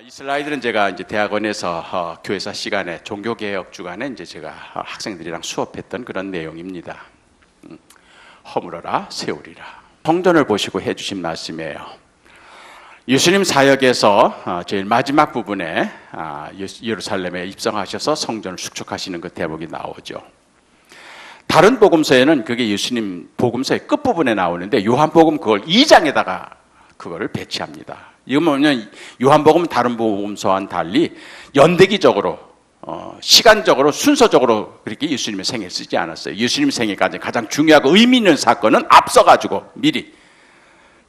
이 슬라이드는 제가 이제 대학원에서 교회사 시간에 종교개혁 주간에 이제 제가 학생들이랑 수업했던 그런 내용입니다. 허물어라 세우리라. 성전을 보시고 해주신 말씀이에요. 예수님 사역에서 제일 마지막 부분에 예루살렘에 입성하셔서 성전을 축축하시는 그 대목이 나오죠. 다른 복음서에는 그게 예수님 복음서의 끝부분에 나오는데 요한복음 그걸 2장에다가 그거를 배치합니다. 이거 뭐냐면 요한복음은 다른 복음서와는 달리 연대기적으로 시간적으로 순서적으로 그렇게 예수님의 생애를 쓰지 않았어요. 예수님 생애까지 가장 중요하고 의미 있는 사건은 앞서가지고 미리.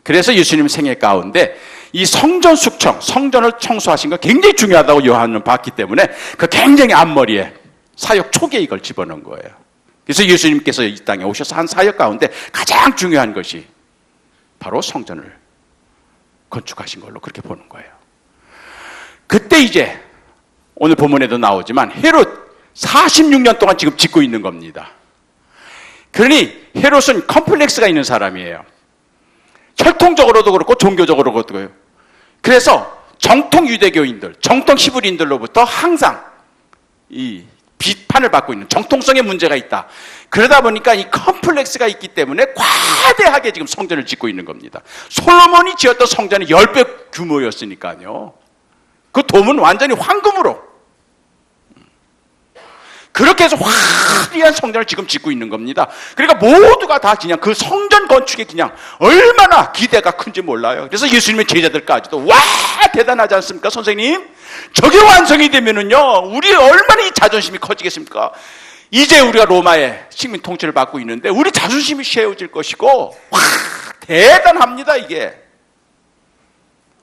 그래서 예수님 생애 가운데 이 성전 숙청, 성전을 청소하신 거 굉장히 중요하다고 요한은 봤기 때문에 그 굉장히 앞머리에 사역 초기에 이걸 집어넣은 거예요. 그래서 예수님께서 이 땅에 오셔서 한 사역 가운데 가장 중요한 것이 바로 성전을 건축하신 걸로 그렇게 보는 거예요. 그때 이제 오늘 본문에도 나오지만 헤롯 46년 동안 지금 짓고 있는 겁니다. 그러니 헤롯은 컴플렉스가 있는 사람이에요. 혈통적으로도 그렇고 종교적으로도 그렇고요. 그래서 정통 유대교인들, 정통 히브리인들로부터 항상 이 비판을 받고 있는 정통성에 문제가 있다. 그러다 보니까 이 컴플렉스가 있기 때문에 과대하게 지금 성전을 짓고 있는 겁니다. 솔로몬이 지었던 성전이 10배 규모였으니까요. 그 도문 완전히 황금으로. 그렇게 해서 화려한 성전을 지금 짓고 있는 겁니다. 그러니까 모두가 다 그냥 그 성전 건축에 그냥 얼마나 기대가 큰지 몰라요. 그래서 예수님의 제자들까지도 와 대단하지 않습니까 선생님? 저게 완성이 되면은요 우리 얼마나 이 자존심이 커지겠습니까? 이제 우리가 로마의 식민 통치를 받고 있는데 우리 자존심이 세워질 것이고 와 대단합니다 이게.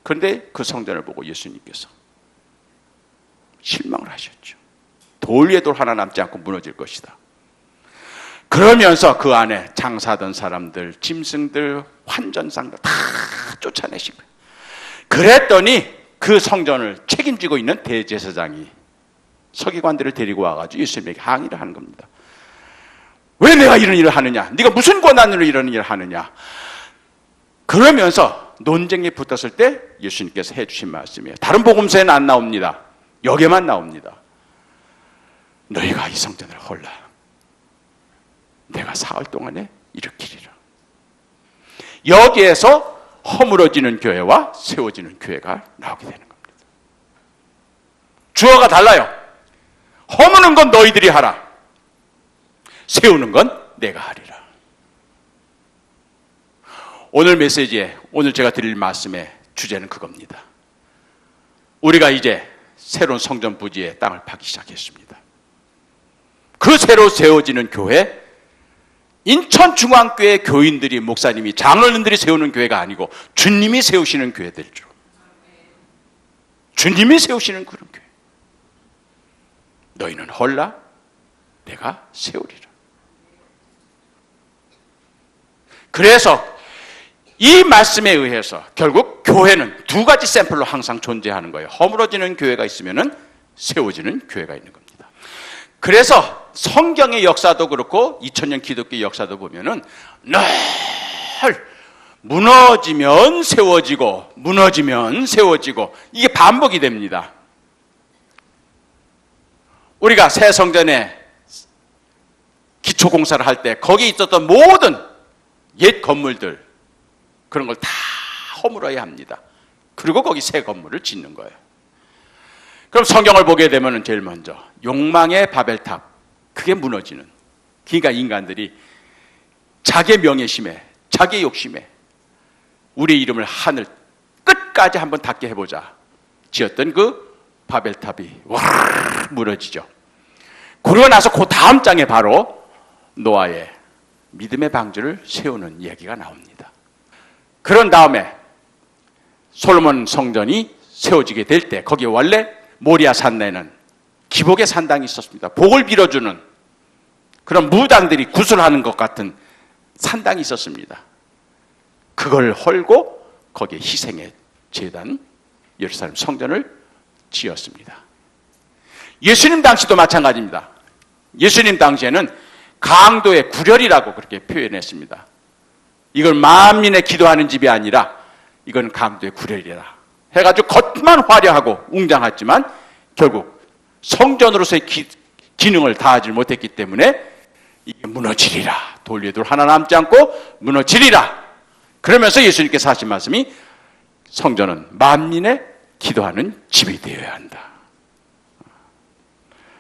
그런데 그 성전을 보고 예수님께서 실망을 하셨죠. 돌 위에 돌 하나 남지 않고 무너질 것이다. 그러면서 그 안에 장사하던 사람들, 짐승들, 환전상들 다 쫓아내신 거예요. 그랬더니 그 성전을 책임지고 있는 대제사장이 서기관들을 데리고 와가지고 예수님에게 항의를 하는 겁니다. 왜 내가 이런 일을 하느냐? 네가 무슨 권한으로 이런 일을 하느냐? 그러면서 논쟁에 붙었을 때 예수님께서 해주신 말씀이에요. 다른 복음서에는 안 나옵니다. 여기에만 나옵니다. 너희가 이 성전을 헐라. 내가 사흘 동안에 일으키리라. 여기에서 허물어지는 교회와 세워지는 교회가 나오게 되는 겁니다. 주어가 달라요. 허무는 건 너희들이 하라. 세우는 건 내가 하리라. 오늘 메시지에 오늘 제가 드릴 말씀의 주제는 그겁니다. 우리가 이제 새로운 성전 부지에 땅을 파기 시작했습니다. 그 새로 세워지는 교회, 인천중앙교회 교인들이 목사님이 장로님들이 세우는 교회가 아니고 주님이 세우시는 교회들이죠. 주님이 세우시는 그런 교회. 너희는 헐라 내가 세우리라. 그래서 이 말씀에 의해서 결국 교회는 두 가지 샘플로 항상 존재하는 거예요. 허물어지는 교회가 있으면 세워지는 교회가 있는 겁니다. 그래서 성경의 역사도 그렇고 2000년 기독교 역사도 보면은 늘 무너지면 세워지고 무너지면 세워지고 이게 반복이 됩니다. 우리가 새 성전에 기초 공사를 할 때 거기에 있었던 모든 옛 건물들 그런 걸 다 허물어야 합니다. 그리고 거기 새 건물을 짓는 거예요. 그럼 성경을 보게 되면 제일 먼저 욕망의 바벨탑 그게 무너지는. 그러니까 인간들이 자기 명예심에 자기 욕심에 우리의 이름을 하늘 끝까지 한번 닿게 해보자 지었던 그 바벨탑이 와 무너지죠. 그러고 나서 그 다음 장에 바로 노아의 믿음의 방주를 세우는 이야기가 나옵니다. 그런 다음에 솔로몬 성전이 세워지게 될 때 거기에 원래 모리아 산내는 기복의 산당이 있었습니다. 복을 빌어주는 그런 무당들이 구슬하는 것 같은 산당이 있었습니다. 그걸 헐고 거기에 희생의 제단 예루살렘 성전을 지었습니다. 예수님 당시도 마찬가지입니다. 예수님 당시에는 강도의 구렬이라고 그렇게 표현했습니다. 이걸 만민의 기도하는 집이 아니라 이건 강도의 구렬이라 해가지고 겉만 화려하고 웅장하지만 결국 성전으로서의 기능을 다하지 못했기 때문에 이게 무너지리라. 돌 위에 돌 하나 남지 않고 무너지리라. 그러면서 예수님께서 하신 말씀이 성전은 만민의 기도하는 집이 되어야 한다.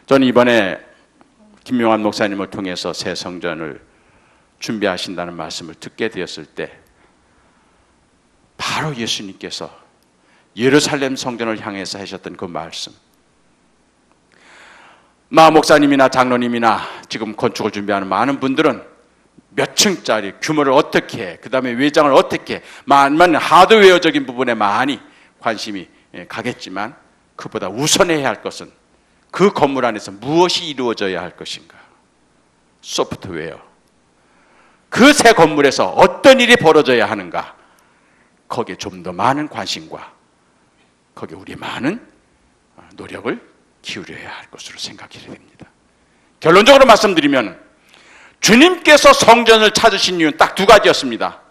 저는 이번에 김명환 목사님을 통해서 새 성전을 준비하신다는 말씀을 듣게 되었을 때 바로 예수님께서 예루살렘 성전을 향해서 하셨던 그 말씀, 마 목사님이나 장로님이나 지금 건축을 준비하는 많은 분들은 몇 층짜리 규모를 어떻게 해, 그 다음에 외장을 어떻게 해, 많은 하드웨어적인 부분에 많이 관심이 가겠지만 그보다 우선해야 할 것은 그 건물 안에서 무엇이 이루어져야 할 것인가. 소프트웨어, 그 새 건물에서 어떤 일이 벌어져야 하는가, 거기에 좀 더 많은 관심과 거기에 우리 많은 노력을 기울여야 할 것으로 생각이 됩니다. 결론적으로 말씀드리면 주님께서 성전을 찾으신 이유는 딱 두 가지였습니다.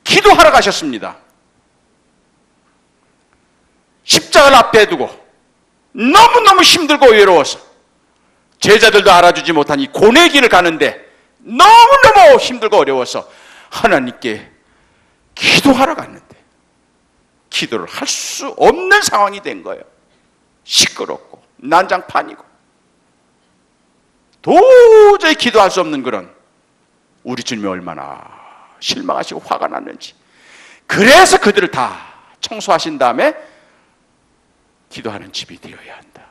기도하러 가셨습니다. 십자가를 앞에 두고 너무너무 힘들고 외로워서 제자들도 알아주지 못한 이 고뇌의 길을 가는데 너무너무 힘들고 어려워서 하나님께 기도하러 갔는데 기도를 할 수 없는 상황이 된 거예요. 시끄럽고 난장판이고 도저히 기도할 수 없는 그런, 우리 주님이 얼마나 실망하시고 화가 났는지. 그래서 그들을 다 청소하신 다음에 기도하는 집이 되어야 한다.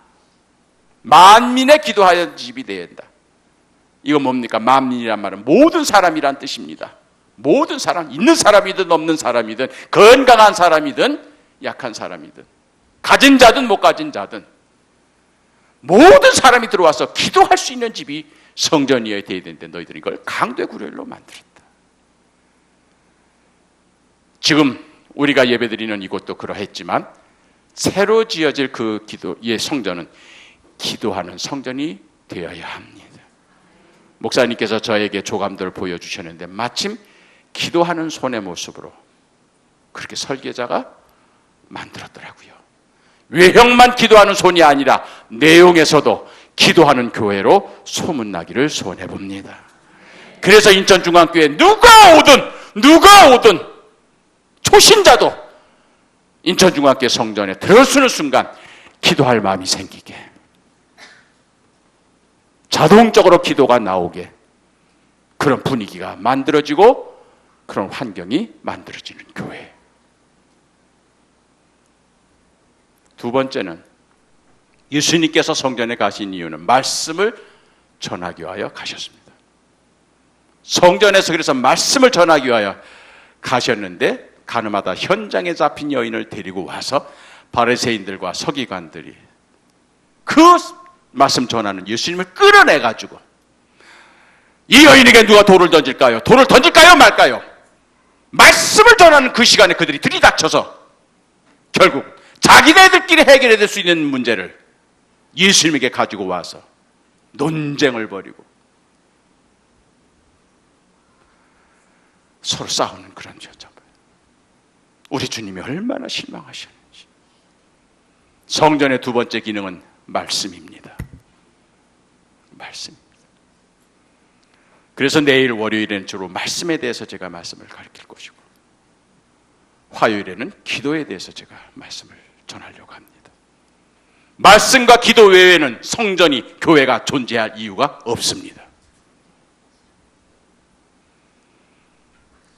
만민의 기도하는 집이 되어야 한다. 이건 뭡니까? 만민이란 말은 모든 사람이란 뜻입니다. 모든 사람, 있는 사람이든 없는 사람이든 건강한 사람이든 약한 사람이든 가진 자든 못 가진 자든 모든 사람이 들어와서 기도할 수 있는 집이 성전이어야 되는데 너희들이 이걸 강대구렬로 만들었다. 지금 우리가 예배드리는 이곳도 그러했지만 새로 지어질 그 기도의 성전은 기도하는 성전이 되어야 합니다. 목사님께서 저에게 조감들을 보여주셨는데 마침 기도하는 손의 모습으로 그렇게 설계자가 만들었더라고요. 외형만 기도하는 손이 아니라 내용에서도 기도하는 교회로 소문나기를 소원해봅니다. 그래서 인천중앙교회 누가 오든 초신자도 인천중앙교회 성전에 들어서는 순간 기도할 마음이 생기게, 자동적으로 기도가 나오게, 그런 분위기가 만들어지고 그런 환경이 만들어지는 교회. 두 번째는 예수님께서 성전에 가신 이유는 말씀을 전하기 위하여 가셨습니다. 성전에서 그래서 말씀을 전하기 위하여 가셨는데 가늠하다 현장에 잡힌 여인을 데리고 와서 바리새인들과 서기관들이 그 말씀 전하는 예수님을 끌어내가지고 이 여인에게 누가 돌을 던질까요? 돌을 던질까요? 말까요? 말씀을 전하는 그 시간에 그들이 들이닥쳐서 결국 자기네들끼리 해결해야 될 수 있는 문제를 예수님에게 가지고 와서 논쟁을 벌이고 서로 싸우는 그런 여자분. 우리 주님이 얼마나 실망하셨는지. 성전의 두 번째 기능은 말씀입니다. 말씀입니다. 그래서 내일 월요일에는 주로 말씀에 대해서 제가 말씀을 가르칠 것이고 화요일에는 기도에 대해서 제가 말씀을 전하려고 합니다. 말씀과 기도 외에는 성전이, 교회가 존재할 이유가 없습니다.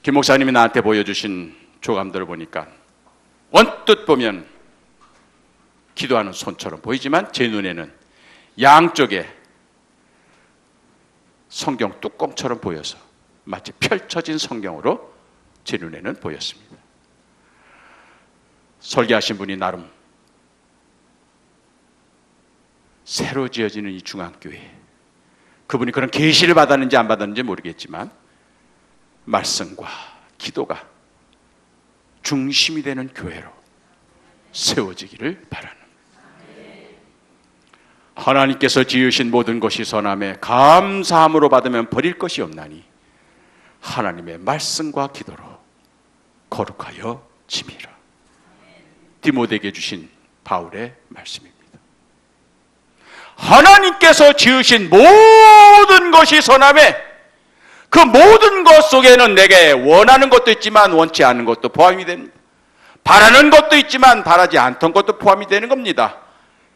김 목사님이 나한테 보여주신 조감들을 보니까 언뜻 보면 기도하는 손처럼 보이지만 제 눈에는 양쪽에 성경 뚜껑처럼 보여서 마치 펼쳐진 성경으로 제 눈에는 보였습니다. 설계하신 분이 나름 새로 지어지는 이 중앙교회, 그분이 그런 계시를 받았는지 안 받았는지 모르겠지만 말씀과 기도가 중심이 되는 교회로 세워지기를 바라는, 하나님께서 지으신 모든 것이 선함에 감사함으로 받으면 버릴 것이 없나니 하나님의 말씀과 기도로 거룩하여 짐이라. 디모데에게 주신 바울의 말씀입니다. 하나님께서 지으신 모든 것이 선하매 그 모든 것 속에는 내게 원하는 것도 있지만 원치 않은 것도 포함이 됩니다. 바라는 것도 있지만 바라지 않던 것도 포함이 되는 겁니다.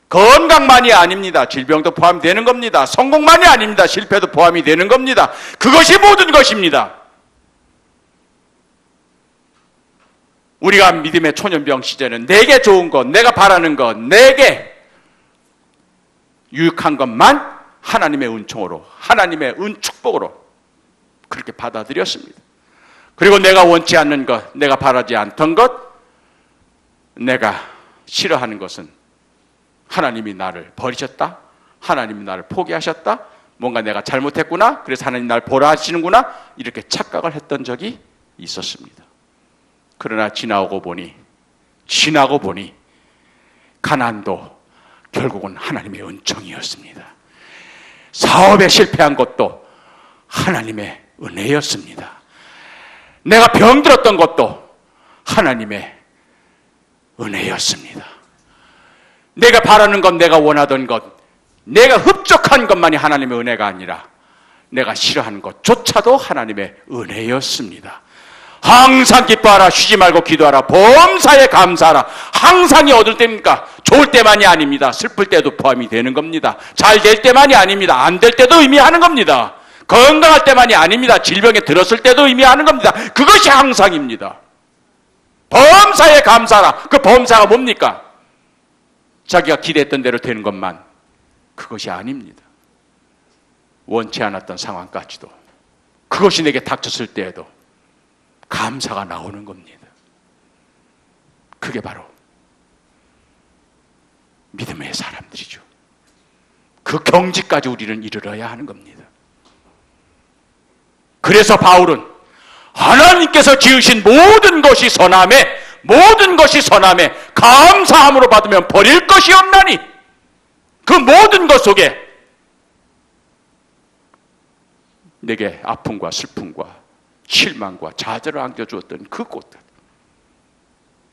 건강만이 아닙니다. 질병도 포함되는 겁니다. 성공만이 아닙니다. 실패도 포함이 되는 겁니다. 그것이 모든 것입니다. 우리가 믿음의 초년병 시절에는 내게 좋은 것, 내가 바라는 것, 내게 유익한 것만 하나님의 은총으로, 하나님의 은축복으로 그렇게 받아들였습니다. 그리고 내가 원치 않는 것, 내가 바라지 않던 것, 내가 싫어하는 것은 하나님이 나를 버리셨다, 하나님이 나를 포기하셨다, 뭔가 내가 잘못했구나, 그래서 하나님 나를 보라 하시는구나, 이렇게 착각을 했던 적이 있었습니다. 그러나 지나고 보니 가난도 결국은 하나님의 은총이었습니다. 사업에 실패한 것도 하나님의 은혜였습니다. 내가 병들었던 것도 하나님의 은혜였습니다. 내가 바라는 것, 내가 원하던 것, 내가 흡족한 것만이 하나님의 은혜가 아니라 내가 싫어하는 것조차도 하나님의 은혜였습니다. 항상 기뻐하라, 쉬지 말고 기도하라, 범사에 감사하라. 항상이 어떨 때입니까? 좋을 때만이 아닙니다. 슬플 때도 포함이 되는 겁니다. 잘 될 때만이 아닙니다. 안 될 때도 의미하는 겁니다. 건강할 때만이 아닙니다. 질병에 들었을 때도 의미하는 겁니다. 그것이 항상입니다. 범사에 감사하라. 그 범사가 뭡니까? 자기가 기대했던 대로 되는 것만, 그것이 아닙니다. 원치 않았던 상황까지도, 그것이 내게 닥쳤을 때에도 감사가 나오는 겁니다. 그게 바로 믿음의 사람들이죠. 그 경지까지 우리는 이르러야 하는 겁니다. 그래서 바울은 하나님께서 지으신 모든 것이 선함에, 모든 것이 선함에 감사함으로 받으면 버릴 것이 없나니, 그 모든 것 속에 내게 아픔과 슬픔과 실망과 좌절을 안겨주었던 그 꽃들,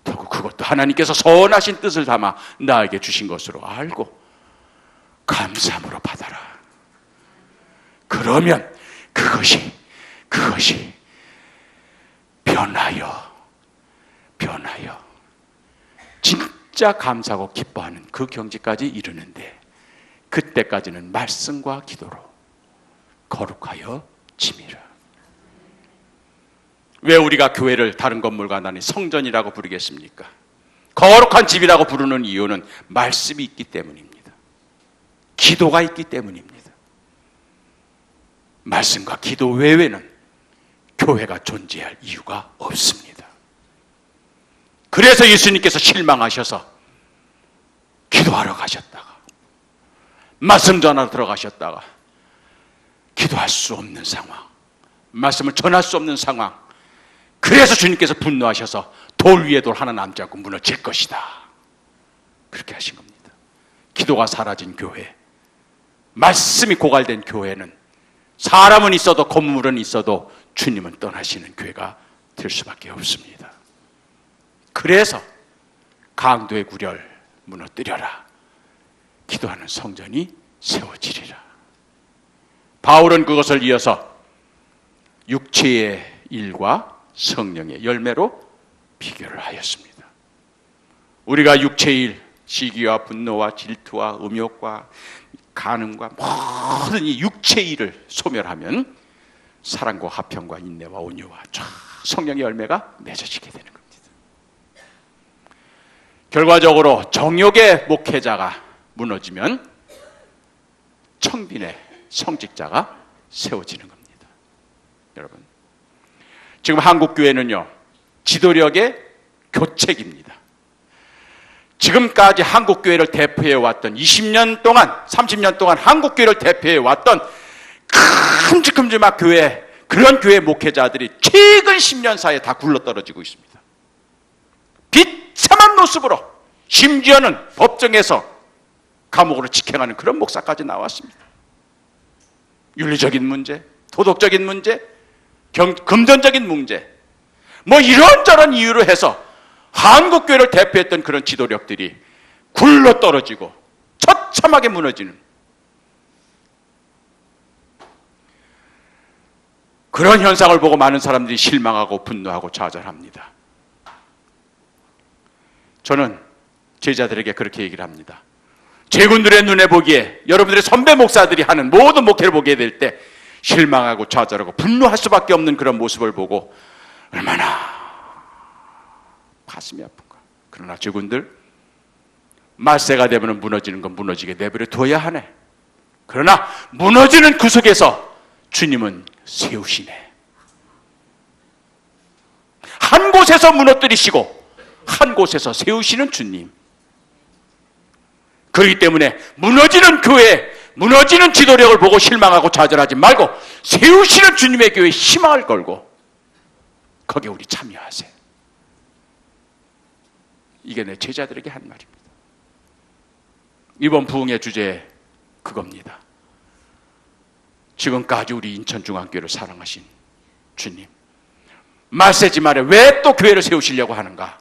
결국 그것도 하나님께서 선하신 뜻을 담아 나에게 주신 것으로 알고 감사함으로 받아라. 그러면 그것이 변하여 진짜 감사하고 기뻐하는 그 경지까지 이르는데, 그때까지는 말씀과 기도로 거룩하여 지미라. 왜 우리가 교회를 다른 건물과 나니 성전이라고 부르겠습니까? 거룩한 집이라고 부르는 이유는 말씀이 있기 때문입니다. 기도가 있기 때문입니다. 말씀과 기도 외에는 교회가 존재할 이유가 없습니다. 그래서 예수님께서 실망하셔서 기도하러 가셨다가, 말씀 전하러 들어가셨다가 기도할 수 없는 상황, 말씀을 전할 수 없는 상황, 그래서 주님께서 분노하셔서 돌 위에 돌 하나 남지 않고 무너질 것이다, 그렇게 하신 겁니다. 기도가 사라진 교회, 말씀이 고갈된 교회는 사람은 있어도 건물은 있어도 주님은 떠나시는 교회가 될 수밖에 없습니다. 그래서 강도의 구렬 무너뜨려라, 기도하는 성전이 세워지리라. 바울은 그것을 이어서 육체의 일과 성령의 열매로 비교를 하였습니다. 우리가 육체의 일, 시기와 분노와 질투와 음욕과 간음과 모든 이 육체의 일을 소멸하면 사랑과 화평과 인내와 온유와 성령의 열매가 맺어지게 되는 겁니다. 결과적으로 정욕의 목회자가 무너지면 청빈의 성직자가 세워지는 겁니다. 여러분, 지금 한국교회는요, 지도력의 교책입니다. 지금까지 한국교회를 대표해왔던 20년 동안, 30년 동안 한국교회를 대표해왔던 큼직큼직한 교회, 그런 교회 목회자들이 최근 10년 사이에 다 굴러떨어지고 있습니다. 비참한 모습으로, 심지어는 법정에서 감옥으로 직행하는 그런 목사까지 나왔습니다. 윤리적인 문제, 도덕적인 문제, 금전적인 문제, 뭐 이런저런 이유로 해서 한국교회를 대표했던 그런 지도력들이 굴러떨어지고 처참하게 무너지는 그런 현상을 보고 많은 사람들이 실망하고 분노하고 좌절합니다. 저는 제자들에게 그렇게 얘기를 합니다. 제군들의 눈에 보기에 여러분들의 선배 목사들이 하는 모든 목회를 보게 될 때 실망하고 좌절하고 분노할 수밖에 없는 그런 모습을 보고 얼마나 가슴이 아픈가. 그러나 제군들, 말세가 되면 무너지는 건 무너지게 내버려 둬야 하네. 그러나 무너지는 그 속에서 주님은 세우시네. 한 곳에서 무너뜨리시고 한 곳에서 세우시는 주님. 그렇기 때문에 무너지는 교회, 무너지는 지도력을 보고 실망하고 좌절하지 말고 세우시는 주님의 교회에 희망을 걸고 거기에 우리 참여하세요. 이게 내 제자들에게 한 말입니다. 이번 부흥의 주제 그겁니다. 지금까지 우리 인천중앙교회를 사랑하신 주님, 말세지 말에 왜 또 교회를 세우시려고 하는가?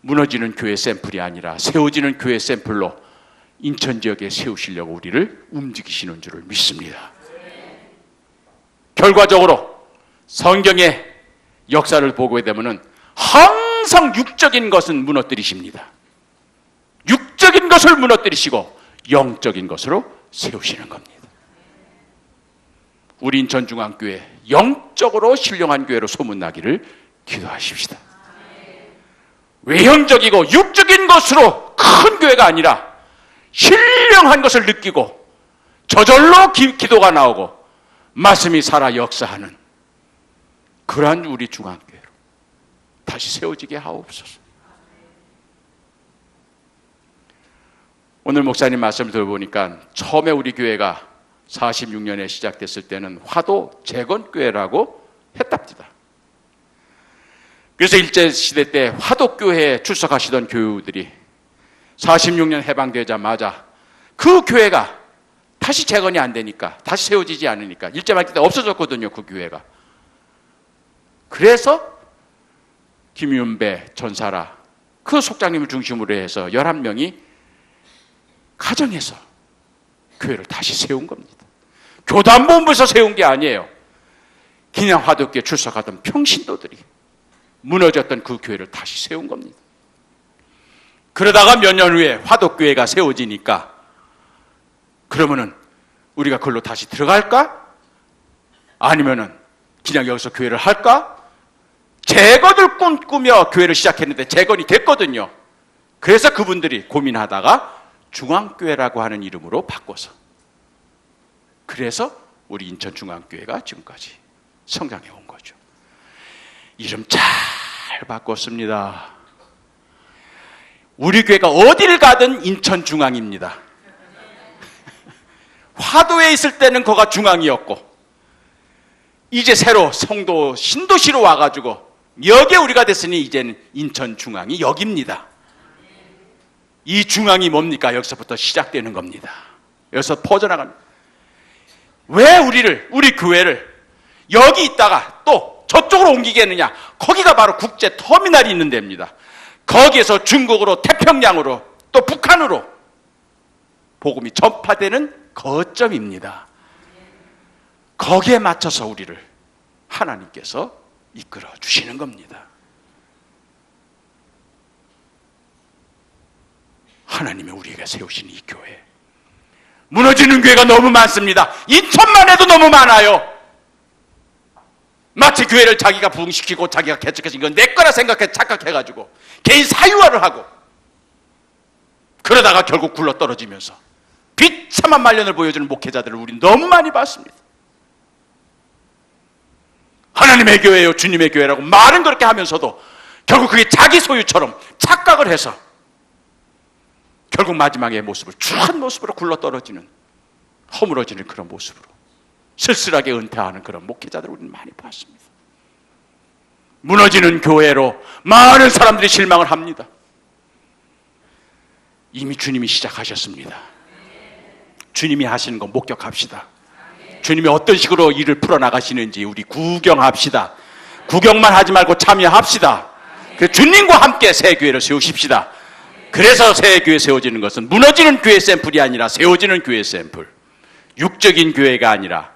무너지는 교회 샘플이 아니라 세워지는 교회 샘플로 인천 지역에 세우시려고 우리를 움직이시는 줄을 믿습니다. 결과적으로 성경의 역사를 보게 되면 항상 육적인 것은 무너뜨리십니다. 육적인 것을 무너뜨리시고 영적인 것으로 세우시는 겁니다. 우리 인천중앙교회 영적으로 신령한 교회로 소문나기를 기도하십시다. 외형적이고 육적인 것으로 큰 교회가 아니라 신령한 것을 느끼고 저절로 기도가 나오고 말씀이 살아 역사하는 그러한 우리 중앙교회로 다시 세워지게 하옵소서. 오늘 목사님 말씀을 들어보니까 처음에 우리 교회가 46년에 시작됐을 때는 화도 재건교회라고 했답니다. 그래서 일제시대 때 화도교회에 출석하시던 교우들이 46년 해방되자마자 그 교회가 다시 재건이 안 되니까, 다시 세워지지 않으니까 일제 말기 때 없어졌거든요, 그 교회가. 그래서 김윤배 전사라 그 속장님을 중심으로 해서 11명이 가정에서 교회를 다시 세운 겁니다. 교단본부에서 세운 게 아니에요. 그냥 화도교에 출석하던 평신도들이 무너졌던 그 교회를 다시 세운 겁니다. 그러다가 몇 년 후에 화도교회가 세워지니까 그러면은 우리가 그걸로 다시 들어갈까? 아니면은 그냥 여기서 교회를 할까? 재건을 꿈꾸며 교회를 시작했는데 재건이 됐거든요. 그래서 그분들이 고민하다가 중앙교회라고 하는 이름으로 바꿔서, 그래서 우리 인천중앙교회가 지금까지 성장해 온 거죠. 이름 잘 바꿨습니다. 우리 교회가 어딜 가든 인천중앙입니다. 화도에 있을 때는 거가 중앙이었고 이제 새로 성도 신도시로 와가지고 여기에 우리가 됐으니 이제는 인천중앙이 여기입니다. 이 중앙이 뭡니까? 여기서부터 시작되는 겁니다. 여기서 퍼져나갑니다. 왜 우리 교회를 여기 있다가 또 저쪽으로 옮기게 했느냐? 거기가 바로 국제 터미널이 있는 데입니다. 거기에서 중국으로, 태평양으로, 또 북한으로 복음이 전파되는 거점입니다. 거기에 맞춰서 우리를 하나님께서 이끌어 주시는 겁니다. 하나님이 우리에게 세우신 이 교회, 무너지는 교회가 너무 많습니다. 인천만 해도 너무 많아요. 마치 교회를 자기가 부흥시키고 자기가 개척해서 이건 내 거라 생각해 착각해가지고 개인 사유화를 하고 그러다가 결국 굴러떨어지면서 비참한 말년을 보여주는 목회자들을 우리 너무 많이 봤습니다. 하나님의 교회요, 주님의 교회라고 말은 그렇게 하면서도 결국 그게 자기 소유처럼 착각을 해서 결국 마지막의 모습을 추한 모습으로 굴러떨어지는, 허물어지는 그런 모습으로 쓸쓸하게 은퇴하는 그런 목회자들을 우리는 많이 봤습니다. 무너지는 교회로 많은 사람들이 실망을 합니다. 이미 주님이 시작하셨습니다. 주님이 하시는 거 목격합시다. 주님이 어떤 식으로 일을 풀어나가시는지 우리 구경합시다. 구경만 하지 말고 참여합시다. 그 주님과 함께 새 교회를 세우십시다. 그래서 새 교회 세워지는 것은 무너지는 교회 샘플이 아니라 세워지는 교회 샘플. 육적인 교회가 아니라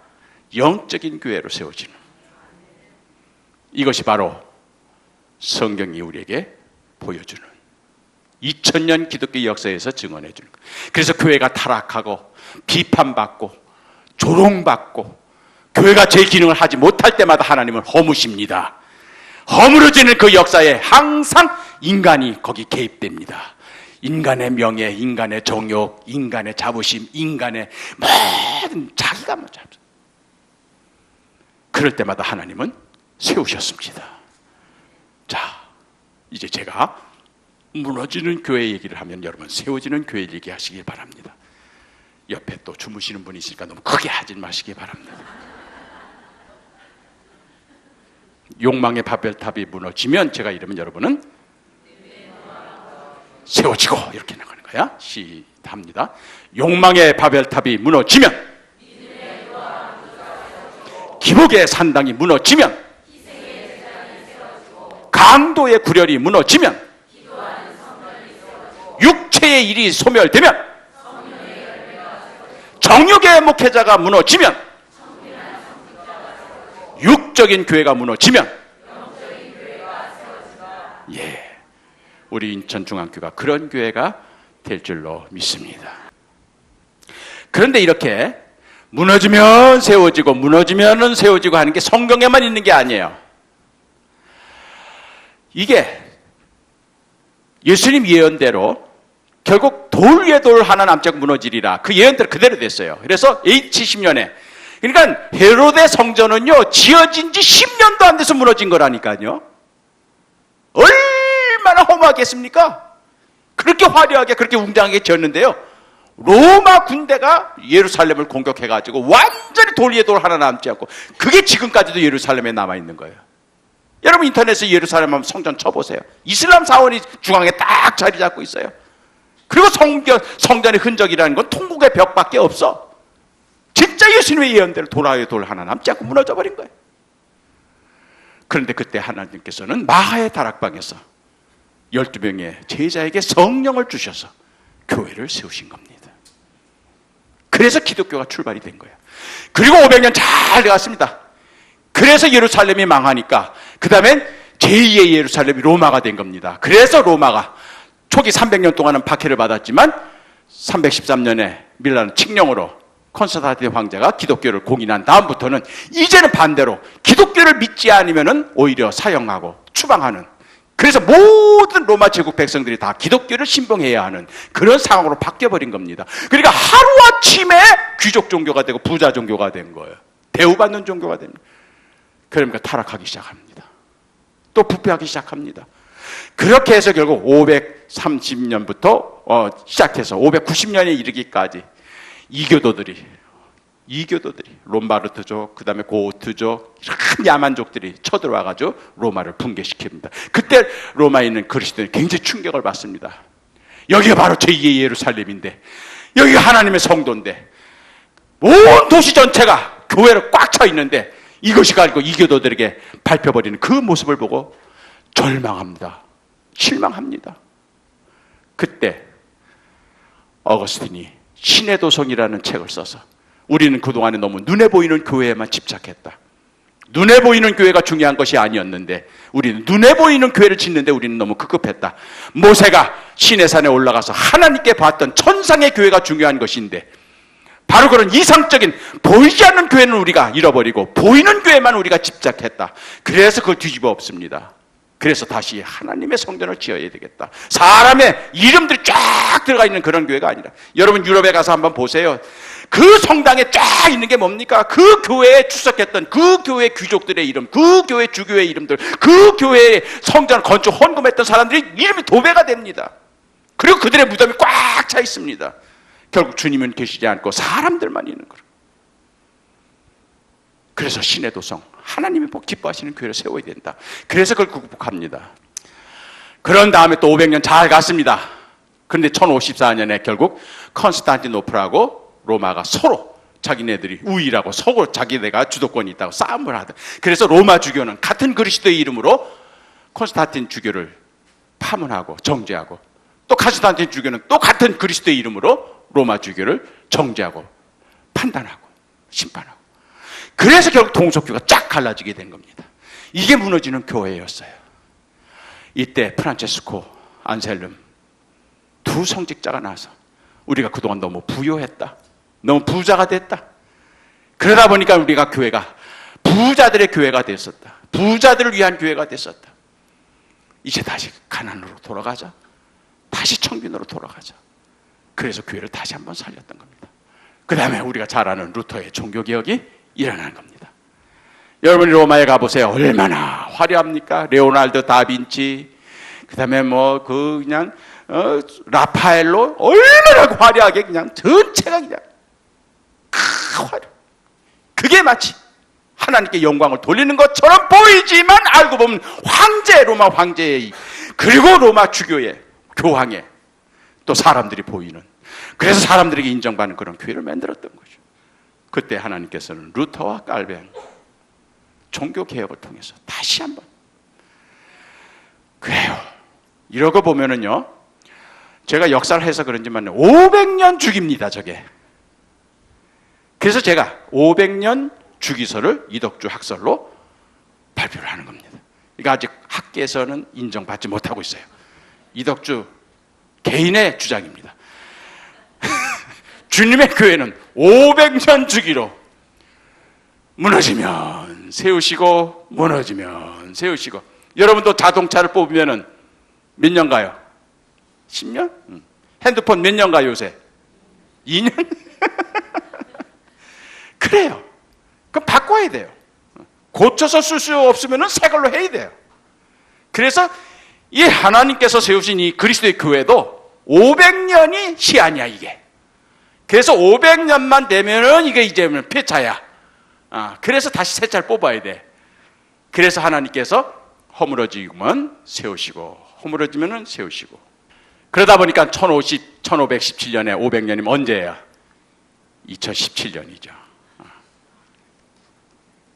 영적인 교회로 세워지는. 이것이 바로 성경이 우리에게 보여주는 2000년 기독교 역사에서 증언해 주는 것. 그래서 교회가 타락하고 비판받고 조롱받고 교회가 제 기능을 하지 못할 때마다 하나님은 허무십니다. 허물어지는 그 역사에 항상 인간이 거기 개입됩니다. 인간의 명예, 인간의 정욕, 인간의 자부심, 인간의 모든 자기가 뭐 잡죠. 그럴 때마다 하나님은 세우셨습니다. 자, 이제 제가 무너지는 교회 얘기를 하면 여러분 세워지는 교회 얘기하시길 바랍니다. 옆에 또 주무시는 분이 있으니까 너무 크게 하지 마시기 바랍니다. 욕망의 바벨탑이 무너지면 제가 이러면 여러분은 세워지고 이렇게 나가는 거야. 합니다. 욕망의 바벨탑이 무너지면, 기복의 산당이 무너지면, 강도의 구렬이 무너지면, 육체의 일이 소멸되면, 정욕의 목회자가 무너지면, 육적인 교회가 무너지면, 우리 인천중앙교회가 그런 교회가 될 줄로 믿습니다. 그런데 이렇게 무너지면 세워지고 무너지면은 세워지고 하는 게 성경에만 있는 게 아니에요. 이게 예수님 예언대로 결국 돌 위에 돌 하나 남짝 무너지리라, 그 예언대로 그대로 됐어요. 그래서 AD 70년에, 그러니까 헤로데 성전은요 지어진 지 10년도 안 돼서 무너진 거라니까요. 얼마나 허무하겠습니까? 그렇게 화려하게 그렇게 웅장하게 지었는데요, 로마 군대가 예루살렘을 공격해가지고 완전히 돌 위에 돌 하나 남지 않고, 그게 지금까지도 예루살렘에 남아있는 거예요. 여러분 인터넷에 예루살렘 한번 성전 쳐보세요. 이슬람 사원이 중앙에 딱 자리 잡고 있어요. 그리고 성전의 흔적이라는 건 통곡의 벽밖에 없어. 진짜 예수님의 예언대로 돌 위에 돌 하나 남지 않고 무너져 버린 거예요. 그런데 그때 하나님께서는 마하의 다락방에서 12명의 제자에게 성령을 주셔서 교회를 세우신 겁니다. 그래서 기독교가 출발이 된 거예요. 그리고 500년 잘 갔습니다. 그래서 예루살렘이 망하니까 그 다음엔 제2의 예루살렘이 로마가 된 겁니다. 그래서 로마가 초기 300년 동안은 박해를 받았지만 313년에 밀라노 칙령으로 콘스탄틴 황제가 기독교를 공인한 다음부터는 이제는 반대로 기독교를 믿지 않으면은 오히려 사형하고 추방하는, 그래서 모든 로마 제국 백성들이 다 기독교를 신봉해야 하는 그런 상황으로 바뀌어버린 겁니다. 그러니까 하루아침에 귀족 종교가 되고 부자 종교가 된 거예요. 대우받는 종교가 됩니다. 그러니까 타락하기 시작합니다. 또 부패하기 시작합니다. 그렇게 해서 결국 530년부터 시작해서 590년에 이르기까지 이교도들이 롬바르트족, 그 다음에 고트족, 큰 야만족들이 쳐들어와가지고 로마를 붕괴시킵니다. 그때 로마에 있는 그리스도인이 굉장히 충격을 받습니다. 여기가 바로 제2의 예루살렘인데, 여기가 하나님의 성도인데, 온 도시 전체가 교회로 꽉 차 있는데 이것이 가지고 이교도들에게 밟혀버리는 그 모습을 보고 절망합니다. 실망합니다. 그때 어거스틴이 신의 도성이라는 책을 써서, 우리는 그동안에 너무 눈에 보이는 교회에만 집착했다. 눈에 보이는 교회가 중요한 것이 아니었는데, 우리는 눈에 보이는 교회를 짓는데 우리는 너무 급급했다. 모세가 시내산에 올라가서 하나님께 봤던 천상의 교회가 중요한 것인데, 바로 그런 이상적인 보이지 않는 교회는 우리가 잃어버리고 보이는 교회만 우리가 집착했다. 그래서 그걸 뒤집어 엎습니다. 그래서 다시 하나님의 성전을 지어야 되겠다. 사람의 이름들이 쫙 들어가 있는 그런 교회가 아니라, 여러분 유럽에 가서 한번 보세요. 그 성당에 쫙 있는 게 뭡니까? 그 교회에 출석했던 그 교회 귀족들의 이름, 그 교회 주교의 이름들, 그 교회의 성전 건축 헌금했던 사람들이 이름이 도배가 됩니다. 그리고 그들의 무덤이 꽉 차 있습니다. 결국 주님은 계시지 않고 사람들만 있는 거예요. 그래서 신의 도성, 하나님이 기뻐하시는 교회를 세워야 된다. 그래서 그걸 극복합니다. 그런 다음에 또 500년 잘 갔습니다. 그런데 1054년에 결국 컨스탄티노플하고 로마가 서로 자기네들이 우위라고 서로 자기네가 주도권이 있다고 싸움을 하던, 그래서 로마 주교는 같은 그리스도의 이름으로 콘스탄틴 주교를 파문하고 정죄하고, 또 콘스탄틴 주교는 또 같은 그리스도의 이름으로 로마 주교를 정죄하고 판단하고 심판하고, 그래서 결국 동서교가 쫙 갈라지게 된 겁니다. 이게 무너지는 교회였어요. 이때 프란체스코, 안셀름 두 성직자가 나와서 우리가 그동안 너무 부요했다, 너무 부자가 됐다, 그러다 보니까 우리가 교회가 부자들의 교회가 됐었다, 부자들을 위한 교회가 됐었다, 이제 다시 가난으로 돌아가자, 다시 청빈으로 돌아가자. 그래서 교회를 다시 한번 살렸던 겁니다. 그 다음에 우리가 잘 아는 루터의 종교개혁이 일어나는 겁니다. 여러분이 로마에 가보세요. 얼마나 화려합니까? 레오나르도 다빈치, 그 다음에 그냥 라파엘로, 얼마나 화려하게 그냥 전체가 그냥 화려. 그게 마치 하나님께 영광을 돌리는 것처럼 보이지만 알고 보면 로마 황제의, 그리고 로마 주교의, 교황의 또 사람들이 보이는, 그래서 사람들에게 인정받는 그런 교회를 만들었던 거죠. 그때 하나님께서는 루터와 깔뱅 종교개혁을 통해서 다시 한번, 그래요. 이러고 보면은요, 제가 역사를 해서 그런지만 500년 주기입니다, 저게. 그래서 제가 500년 주기서를 이덕주 학설로 발표를 하는 겁니다. 이거 아직 학계에서는 인정받지 못하고 있어요. 이덕주 개인의 주장입니다. 주님의 교회는 500년 주기로 무너지면 세우시고 무너지면 세우시고. 여러분도 자동차를 뽑으면 몇 년 가요? 10년? 핸드폰 몇 년 가요 요새? 2년? 그래요. 그럼 바꿔야 돼요. 고쳐서 쓸 수 없으면 새 걸로 해야 돼요. 그래서 이 하나님께서 세우신 이 그리스도의 교회도 500년이 시한이야, 이게. 그래서 500년만 되면은 이게 이제 폐차야. 그래서 다시 새 차를 뽑아야 돼. 그래서 하나님께서 허물어지면 세우시고, 허물어지면은 세우시고. 그러다 보니까 1517년에 500년이면 언제예요? 2017년이죠.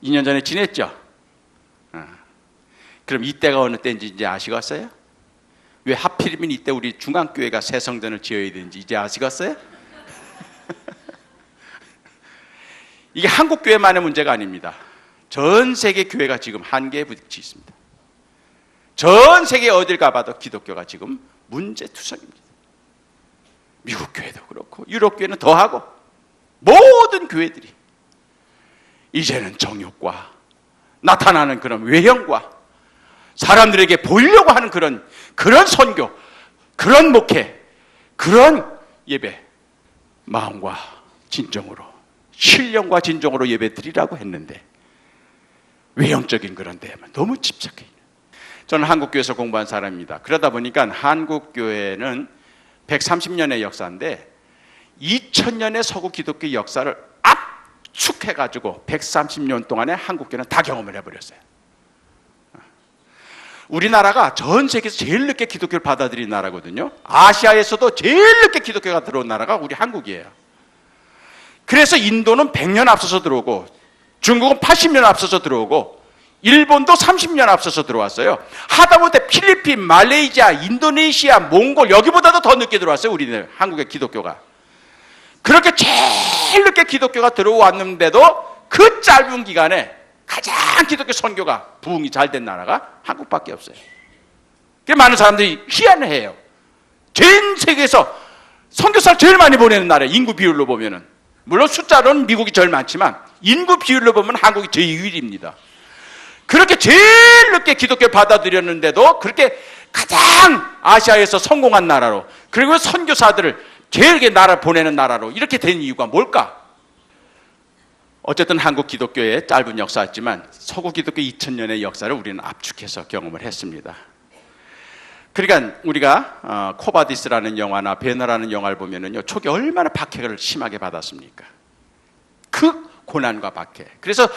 2년 전에 지냈죠? 그럼 이때가 어느 때인지 이제 아시겠어요? 왜 하필이면 이때 우리 중앙교회가 새 성전을 지어야 되는지 이제 아시겠어요? 이게 한국교회만의 문제가 아닙니다. 전 세계 교회가 지금 한계에 부딪혀 있습니다. 전 세계 어딜 가봐도 기독교가 지금 문제투성입니다. 미국 교회도 그렇고 유럽 교회는 더하고 모든 교회들이 이제는 정욕과 나타나는 그런 외형과 사람들에게 보이려고 하는 그런 선교, 그런 목회, 그런 예배, 마음과 진정으로, 신령과 진정으로 예배 드리라고 했는데 외형적인 그런 데에만 너무 집착해 있는. 저는 한국교회에서 공부한 사람입니다. 그러다 보니까 한국교회는 130년의 역사인데 2000년의 서구 기독교 역사를 압축해가지고 130년 동안에 한국교회는 다 경험을 해버렸어요. 우리나라가 전 세계에서 제일 늦게 기독교를 받아들인 나라거든요. 아시아에서도 제일 늦게 기독교가 들어온 나라가 우리 한국이에요. 그래서 인도는 100년 앞서서 들어오고, 중국은 80년 앞서서 들어오고, 일본도 30년 앞서서 들어왔어요. 하다못해 필리핀, 말레이시아, 인도네시아, 몽골, 여기보다도 더 늦게 들어왔어요. 우리는 한국의 기독교가. 그렇게 제일 늦게 기독교가 들어왔는데도 그 짧은 기간에 가장 기독교 선교가 부흥이 잘 된 나라가 한국밖에 없어요. 많은 사람들이 희한해요. 전 세계에서 선교사를 제일 많이 보내는 나라예요. 인구 비율로 보면은. 물론 숫자로는 미국이 제일 많지만 인구 비율로 보면 한국이 제2위입니다. 그렇게 제일 늦게 기독교를 받아들였는데도 그렇게 가장 아시아에서 성공한 나라로, 그리고 선교사들을 제일 나라 보내는 나라로 이렇게 된 이유가 뭘까? 어쨌든 한국 기독교의 짧은 역사였지만 서구 기독교 2000년의 역사를 우리는 압축해서 경험을 했습니다. 그러니까 우리가 코바디스라는 영화나 베너라는 영화를 보면은요, 초기 얼마나 박해를 심하게 받았습니까? 그 고난과 박해. 그래서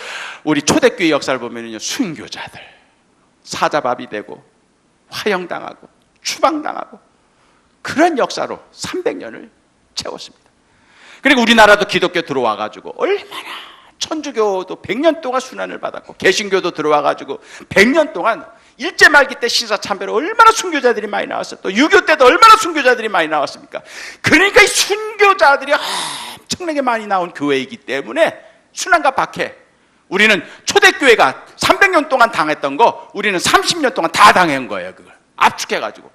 우리 초대교회 역사를 보면은요, 순교자들 사자밥이 되고 화형당하고 추방당하고 그런 역사로 300년을 채웠습니다. 그리고 우리나라도 기독교 들어와가지고 얼마나, 천주교도 100년 동안 순환을 받았고 개신교도 들어와가지고 100년 동안 일제말기 때 신사참배로 얼마나 순교자들이 많이 나왔어요. 또 6.25 때도 얼마나 순교자들이 많이 나왔습니까? 그러니까 이 순교자들이 엄청나게 많이 나온 교회이기 때문에 순환과 박해, 우리는 초대교회가 300년 동안 당했던 거 우리는 30년 동안 다 당한 거예요. 그걸 압축해가지고.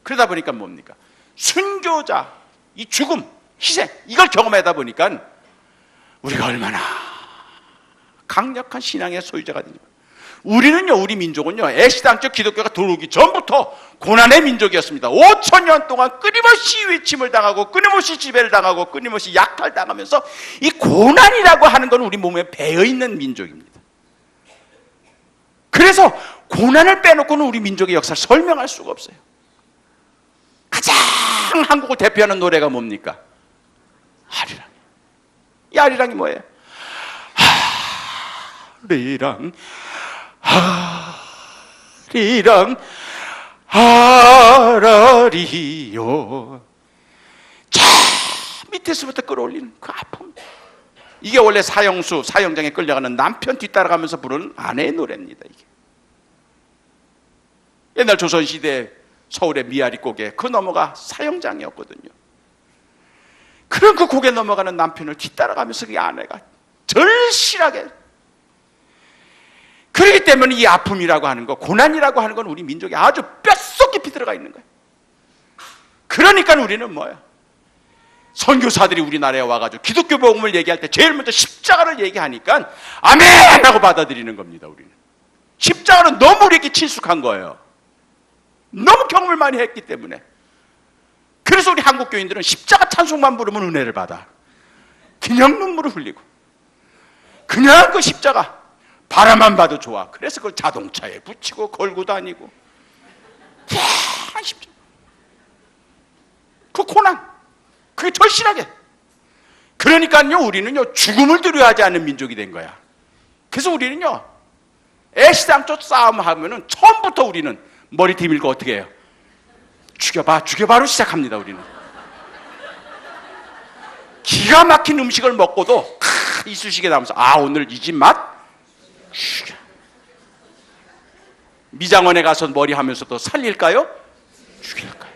그러다 보니까 뭡니까? 순교자, 이 죽음, 희생, 이걸 경험하다 보니까 우리가 얼마나 강력한 신앙의 소유자가 되는 거예요. 우리는요, 우리 민족은요, 애시당초 기독교가 들어오기 전부터 고난의 민족이었습니다. 5,000년 동안 끊임없이 외침을 당하고 끊임없이 지배를 당하고 끊임없이 약탈 당하면서 이 고난이라고 하는 건 우리 몸에 배어있는 민족입니다. 그래서 고난을 빼놓고는 우리 민족의 역사를 설명할 수가 없어요. 가장 한국을 대표하는 노래가 뭡니까? 아리랑. 이 아리랑이 뭐예요? 아리랑 아리랑 아라리요. 저 밑에서부터 끌어올리는 그 아픔. 이게 원래 사형장에 끌려가는 남편 뒤따라가면서 부르는 아내의 노래입니다. 이게 옛날 조선시대 서울의 미아리 고개 그 너머가 사형장이었거든요. 그런 그 고개 넘어가는 남편을 뒤따라가면서 그 아내가 절실하게, 그렇기 때문에 이 아픔이라고 하는 거, 고난이라고 하는 건 우리 민족에 아주 뼛속 깊이 들어가 있는 거예요. 그러니까 우리는 뭐야? 선교사들이 우리나라에 와가지고 기독교 복음을 얘기할 때 제일 먼저 십자가를 얘기하니까 아멘! 하고 받아들이는 겁니다. 우리는 십자가는 너무 우리에게 친숙한 거예요. 너무 경험을 많이 했기 때문에. 그래서 우리 한국 교인들은 십자가 찬송만 부르면 은혜를 받아. 그냥 눈물을 흘리고 그냥 그 십자가 바라만 봐도 좋아. 그래서 그걸 자동차에 붙이고 걸고 다니고. 십자가. 그 고난, 그게 절실하게. 그러니까요, 우리는요, 죽음을 두려워하지 않는 민족이 된 거야. 그래서 우리는요, 애시당초 싸움하면은 처음부터 우리는 머리 뒤밀고 어떻게 해요? 죽여봐로 시작합니다. 우리는 기가 막힌 음식을 먹고도 이쑤시개 나면서 오늘 이 집 맛 죽여. 미장원에 가서 머리 하면서도 살릴까요? 죽일까요?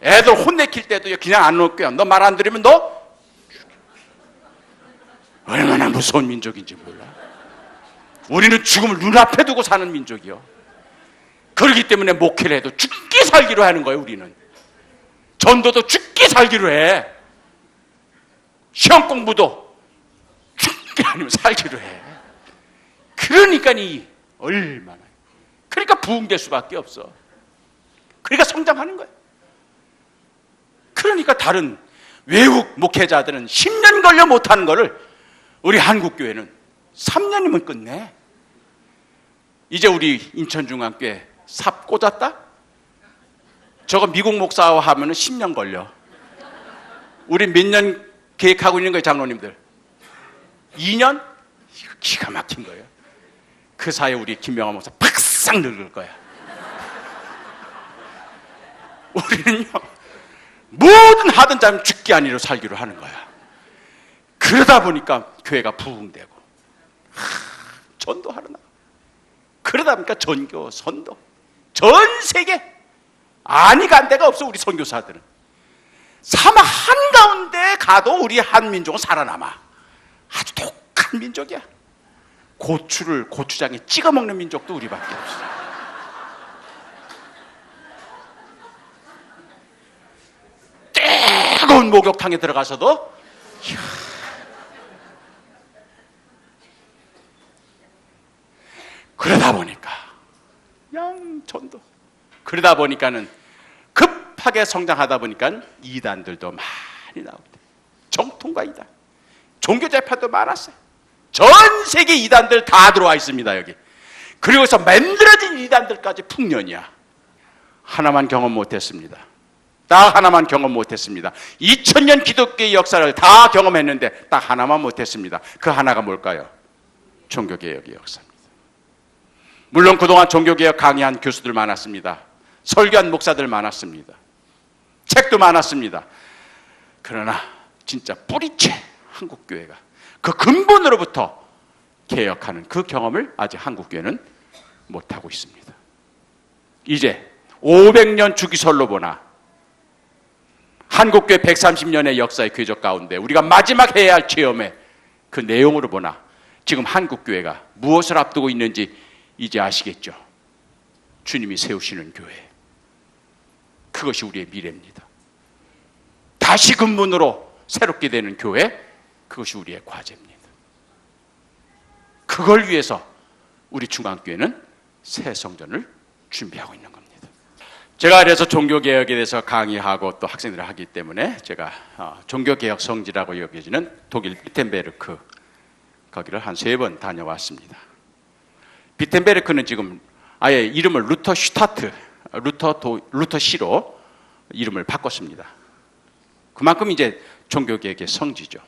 애들 혼내킬 때도 그냥 안 놓을게요. 너 말 안 들으면 너 죽여. 얼마나 무서운 민족인지 몰라. 우리는 죽음을 눈앞에 두고 사는 민족이요. 그렇기 때문에 목회를 해도 죽기 살기로 하는 거예요. 우리는 전도도 죽기 살기로 해. 시험 공부도 죽기 아니면 살기로 해. 그러니까 얼마나, 그러니까 부흥될 수밖에 없어. 그러니까 성장하는 거예요. 그러니까 다른 외국 목회자들은 10년 걸려 못하는 거를 우리 한국교회는 3년이면 끝내. 이제 우리 인천중앙교회 삽 꽂았다? 저거 미국 목사와 하면은 10년 걸려. 우리 몇 년 계획하고 있는 거예요, 장로님들? 2년? 이거 기가 막힌 거예요. 그 사이에 우리 김명환 목사 팍싹 늙을 거야. 우리는요, 뭐든 하든 잘 죽기 아니로 살기로 하는 거야. 그러다 보니까 교회가 부흥되고 전도하러 나가. 그러다 보니까 전교, 선도 전 세계 아니 간 데가 없어. 우리 선교사들은 사막 한가운데 가도 우리 한민족은 살아남아. 아주 독한 민족이야. 고추를 고추장에 찍어 먹는 민족도 우리밖에 없어. 뜨거운 목욕탕에 들어가서도 그러다 보니까 양전도, 그러다 보니까는 급하게 성장하다 보니까 이단들도 많이 나오고, 정통과 이단, 종교재판도 많았어요. 전 세계 이단들 다 들어와 있습니다. 여기. 그리고서 만들어진 이단들까지 풍년이야. 하나만 경험 못했습니다. 딱 하나만 경험 못했습니다. 2000년 기독교의 역사를 다 경험했는데 딱 하나만 못했습니다. 그 하나가 뭘까요? 종교개혁의 역사입니다. 물론 그동안 종교개혁 강의한 교수들 많았습니다. 설교한 목사들 많았습니다. 책도 많았습니다. 그러나 진짜 뿌리채 한국교회가 그 근본으로부터 개혁하는 그 경험을 아직 한국교회는 못하고 있습니다. 이제 500년 주기설로 보나 한국교회 130년의 역사의 궤적 가운데 우리가 마지막 해야 할 체험의 그 내용으로 보나 지금 한국교회가 무엇을 앞두고 있는지 이제 아시겠죠? 주님이 세우시는 교회. 그것이 우리의 미래입니다. 다시 근본으로 새롭게 되는 교회, 그것이 우리의 과제입니다. 그걸 위해서 우리 중앙교회는 새 성전을 준비하고 있는 겁니다. 제가 그래서 종교개혁에 대해서 강의하고 또 학생들을 하기 때문에 제가 종교개혁 성지라고 여겨지는 독일 비텐베르크 거기를 한 3번 다녀왔습니다. 비텐베르크는 지금 아예 이름을 루터 슈타트, 루터시로 이름을 바꿨습니다. 그만큼 이제 종교개혁의 성지죠.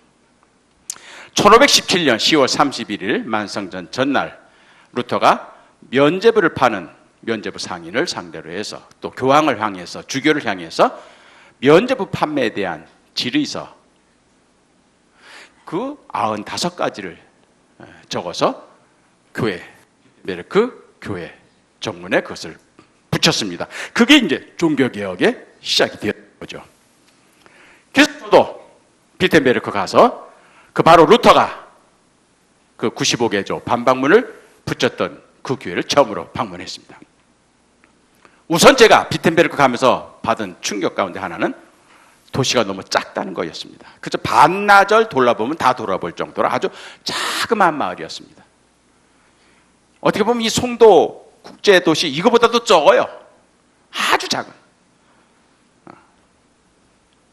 1517년 10월 31일 만성전 전날 루터가 면죄부를 파는 면죄부 상인을 상대로 해서 또 교황을 향해서 주교를 향해서 면죄부 판매에 대한 질의서 그 95가지를 적어서 베르크 교회 정문에 그것을 붙였습니다. 그게 이제 종교개혁의 시작이 되었던 거죠. 그래서 저도 비텐베르크 가서 그 바로 루터가 그 95개조 반박문을 붙였던 그 교회를 처음으로 방문했습니다. 우선 제가 비텐베르크 가면서 받은 충격 가운데 하나는 도시가 너무 작다는 거였습니다. 그저 반나절 돌아보면 다 돌아볼 정도로 아주 자그마한 마을이었습니다. 어떻게 보면 이 송도 국제도시 이거보다도 적어요. 아주 작은.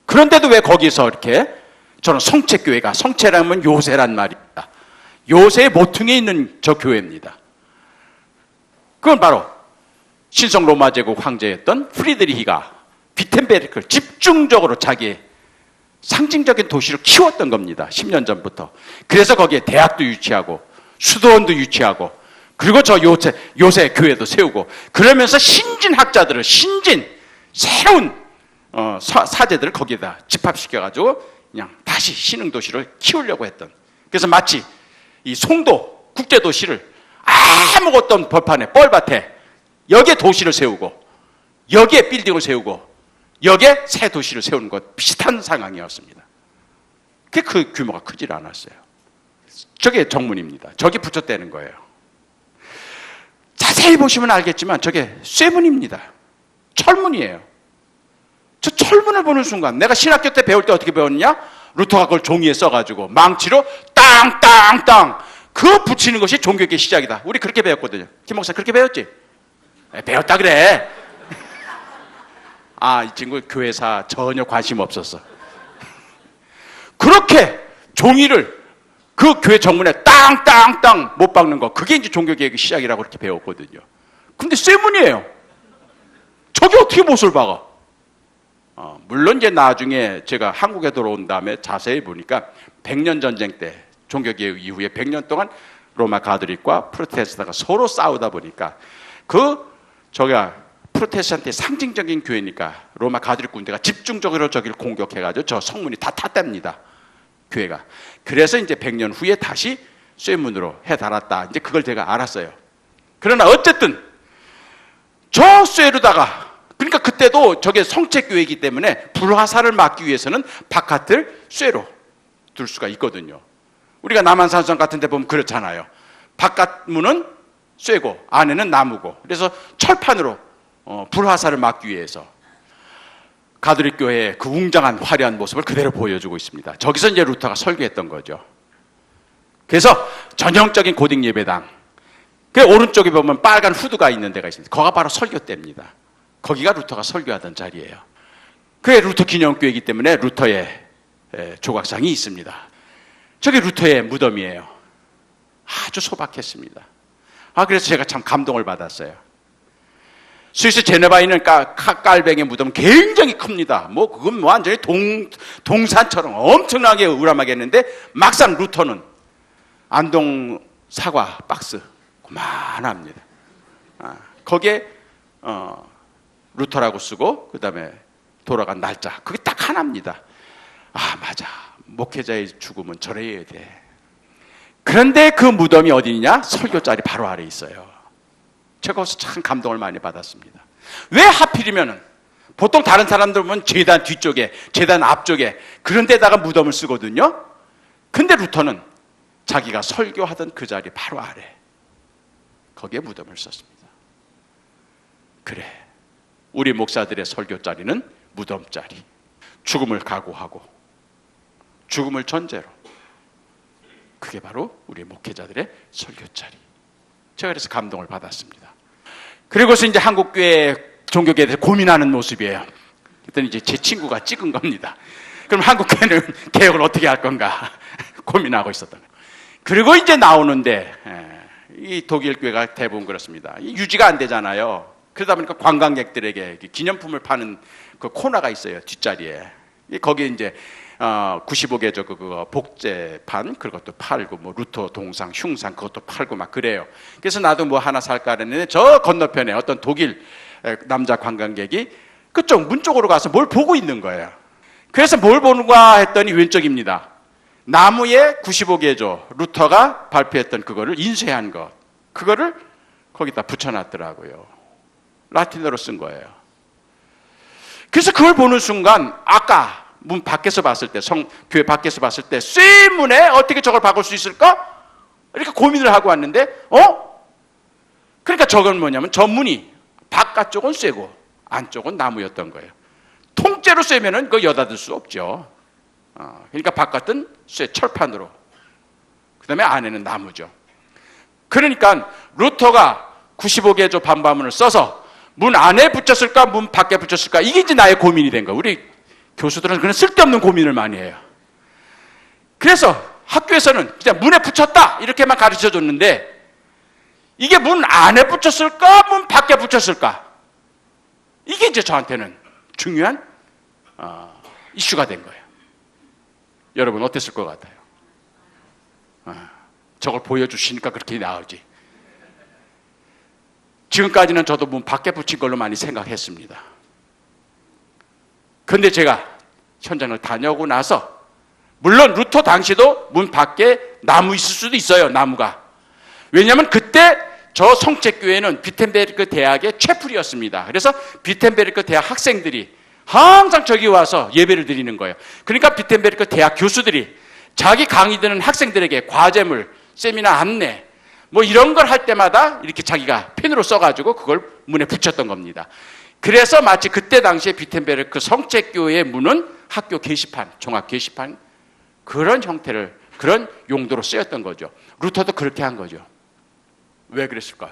그런데도 왜 거기서 이렇게 저는 성체교회가, 성체라면 요새란 말입니다. 요새의 모퉁이에 있는 저 교회입니다. 그건 바로 신성 로마 제국 황제였던 프리드리히가 비텐베르크를 집중적으로 자기의 상징적인 도시로 키웠던 겁니다. 10년 전부터. 그래서 거기에 대학도 유치하고 수도원도 유치하고 그리고 저 요새 교회도 세우고 그러면서 신진학자들을 새로운 사제들을 거기에다 집합시켜가지고 그냥 다시 신흥도시를 키우려고 했던. 그래서 마치 이 송도 국제도시를 아무것도 없는 벌판에 뻘밭에 여기에 도시를 세우고 여기에 빌딩을 세우고 여기에 새 도시를 세우는 것 비슷한 상황이었습니다. 그 규모가 크질 않았어요. 저게 정문입니다. 저기 붙였다는 거예요. 자세히 보시면 알겠지만 저게 쇠문입니다. 철문이에요. 저 철문을 보는 순간 내가 신학교 때 배울 때 어떻게 배웠냐? 루터가 그걸 종이에 써가지고 망치로 땅땅땅 그 붙이는 것이 종교의 시작이다. 우리 그렇게 배웠거든요. 김 목사 그렇게 배웠지? 배웠다 그래. 이 친구 교회사 전혀 관심 없었어. 그렇게 종이를 그 교회 정문에 땅땅땅 못 박는 거 그게 이제 종교개혁의 시작이라고 그렇게 배웠거든요. 근데 쇠문이에요. 저게 어떻게 못을 박아? 물론 이제 나중에 제가 한국에 들어온 다음에 자세히 보니까 100년 전쟁 때 종교개혁 이후에 100년 동안 로마 가톨릭과 프로테스탄트가 서로 싸우다 보니까 프로테스탄트의 상징적인 교회니까 로마 가톨릭 군대가 집중적으로 저기를 공격해가지고 저 성문이 다 탔답니다. 교회가. 그래서 이제 100년 후에 다시 쇠문으로 해달았다. 이제 그걸 제가 알았어요. 그러나 어쨌든 저 쇠로다가 그러니까 그때도 저게 성체교회이기 때문에 불화살을 막기 위해서는 바깥을 쇠로 둘 수가 있거든요. 우리가 남한산성 같은 데 보면 그렇잖아요. 바깥 문은 쇠고 안에는 나무고 그래서 철판으로 불화살을 막기 위해서 가톨릭 교회의 그 웅장한 화려한 모습을 그대로 보여주고 있습니다. 저기서 이제 루터가 설교했던 거죠. 그래서 전형적인 고딕 예배당 그 오른쪽에 보면 빨간 후드가 있는 데가 있습니다. 거기가 바로 설교대입니다. 거기가 루터가 설교하던 자리예요. 그게 루터 기념교회이기 때문에 루터의 조각상이 있습니다. 저게 루터의 무덤이에요. 아주 소박했습니다. 그래서 제가 참 감동을 받았어요. 스위스 제네바에 있는 깔뱅의 무덤은 굉장히 큽니다. 그건 완전히 동산처럼 엄청나게 우람하게 했는데 막상 루터는 안동 사과 박스 그만합니다. 거기에 루터라고 쓰고 그 다음에 돌아간 날짜 그게 딱 하나입니다. 맞아. 목회자의 죽음은 저래야 돼. 그런데 그 무덤이 어디냐? 설교 자리 바로 아래 있어요. 제가 거기서 참 감동을 많이 받았습니다. 왜 하필이면은 보통 다른 사람들 보면 제단 뒤쪽에, 제단 앞쪽에 그런 데다가 무덤을 쓰거든요. 근데 루터는 자기가 설교하던 그 자리 바로 아래 거기에 무덤을 썼습니다. 그래, 우리 목사들의 설교 자리는 무덤 자리. 죽음을 각오하고 죽음을 전제로, 그게 바로 우리 목회자들의 설교 자리. 제가 그래서 감동을 받았습니다. 그리고서 이제 한국교회 종교계에 대해서 고민하는 모습이에요. 그랬더니 이제 제 친구가 찍은 겁니다. 그럼 한국교회는 개혁을 어떻게 할 건가 고민하고 있었던 거예요. 그리고 이제 나오는데 이 독일 교회가 대부분 그렇습니다. 유지가 안 되잖아요. 그러다 보니까 관광객들에게 기념품을 파는 그 코너가 있어요, 뒷자리에. 거기에 이제 95개조 그거 복제판 그것도 팔고, 뭐 루터 동상, 흉상 그것도 팔고 막 그래요. 그래서 나도 뭐 하나 살까 했는데 저 건너편에 어떤 독일 남자 관광객이 그쪽 문 쪽으로 가서 뭘 보고 있는 거예요. 그래서 뭘 보는가 했더니 왼쪽입니다. 나무에 95개조 루터가 발표했던 그거를 인쇄한 것, 그거를 거기다 붙여놨더라고요. 라틴어로 쓴 거예요. 그래서 그걸 보는 순간 아까 문 밖에서 봤을 때, 교회 밖에서 봤을 때 쇠문에 어떻게 저걸 바꿀 수 있을까? 이렇게 고민을 하고 왔는데 그러니까 저건 뭐냐면 저 문이 바깥쪽은 쇠고 안쪽은 나무였던 거예요. 통째로 쇠면은 그거 여닫을 수 없죠. 그러니까 바깥은 쇠 철판으로, 그 다음에 안에는 나무죠. 그러니까 루터가 95개조 반바문을 써서 문 안에 붙였을까 문 밖에 붙였을까, 이게 이제 나의 고민이 된 거예요. 우리 교수들은 그런 쓸데없는 고민을 많이 해요. 그래서 학교에서는 그냥 문에 붙였다 이렇게만 가르쳐 줬는데, 이게 문 안에 붙였을까 문 밖에 붙였을까, 이게 이제 저한테는 중요한 이슈가 된 거예요. 여러분 어땠을 것 같아요? 저걸 보여주시니까 그렇게 나오지. 지금까지는 저도 문 밖에 붙인 걸로 많이 생각했습니다. 그런데 제가 현장을 다녀오고 나서, 물론 루터 당시도 문 밖에 나무 있을 수도 있어요, 나무가. 왜냐하면 그때 저 성책교회는 비텐베르크 대학의 채플이었습니다. 그래서 비텐베르크 대학 학생들이 항상 저기 와서 예배를 드리는 거예요. 그러니까 비텐베르크 대학 교수들이 자기 강의 듣는 학생들에게 과제물, 세미나 안내 뭐 이런 걸 할 때마다 이렇게 자기가 펜으로 써가지고 그걸 문에 붙였던 겁니다. 그래서 마치 그때 당시에 비텐베르크 성책교회의 문은 학교 게시판, 종합 게시판, 그런 형태를, 그런 용도로 쓰였던 거죠. 루터도 그렇게 한 거죠. 왜 그랬을까요?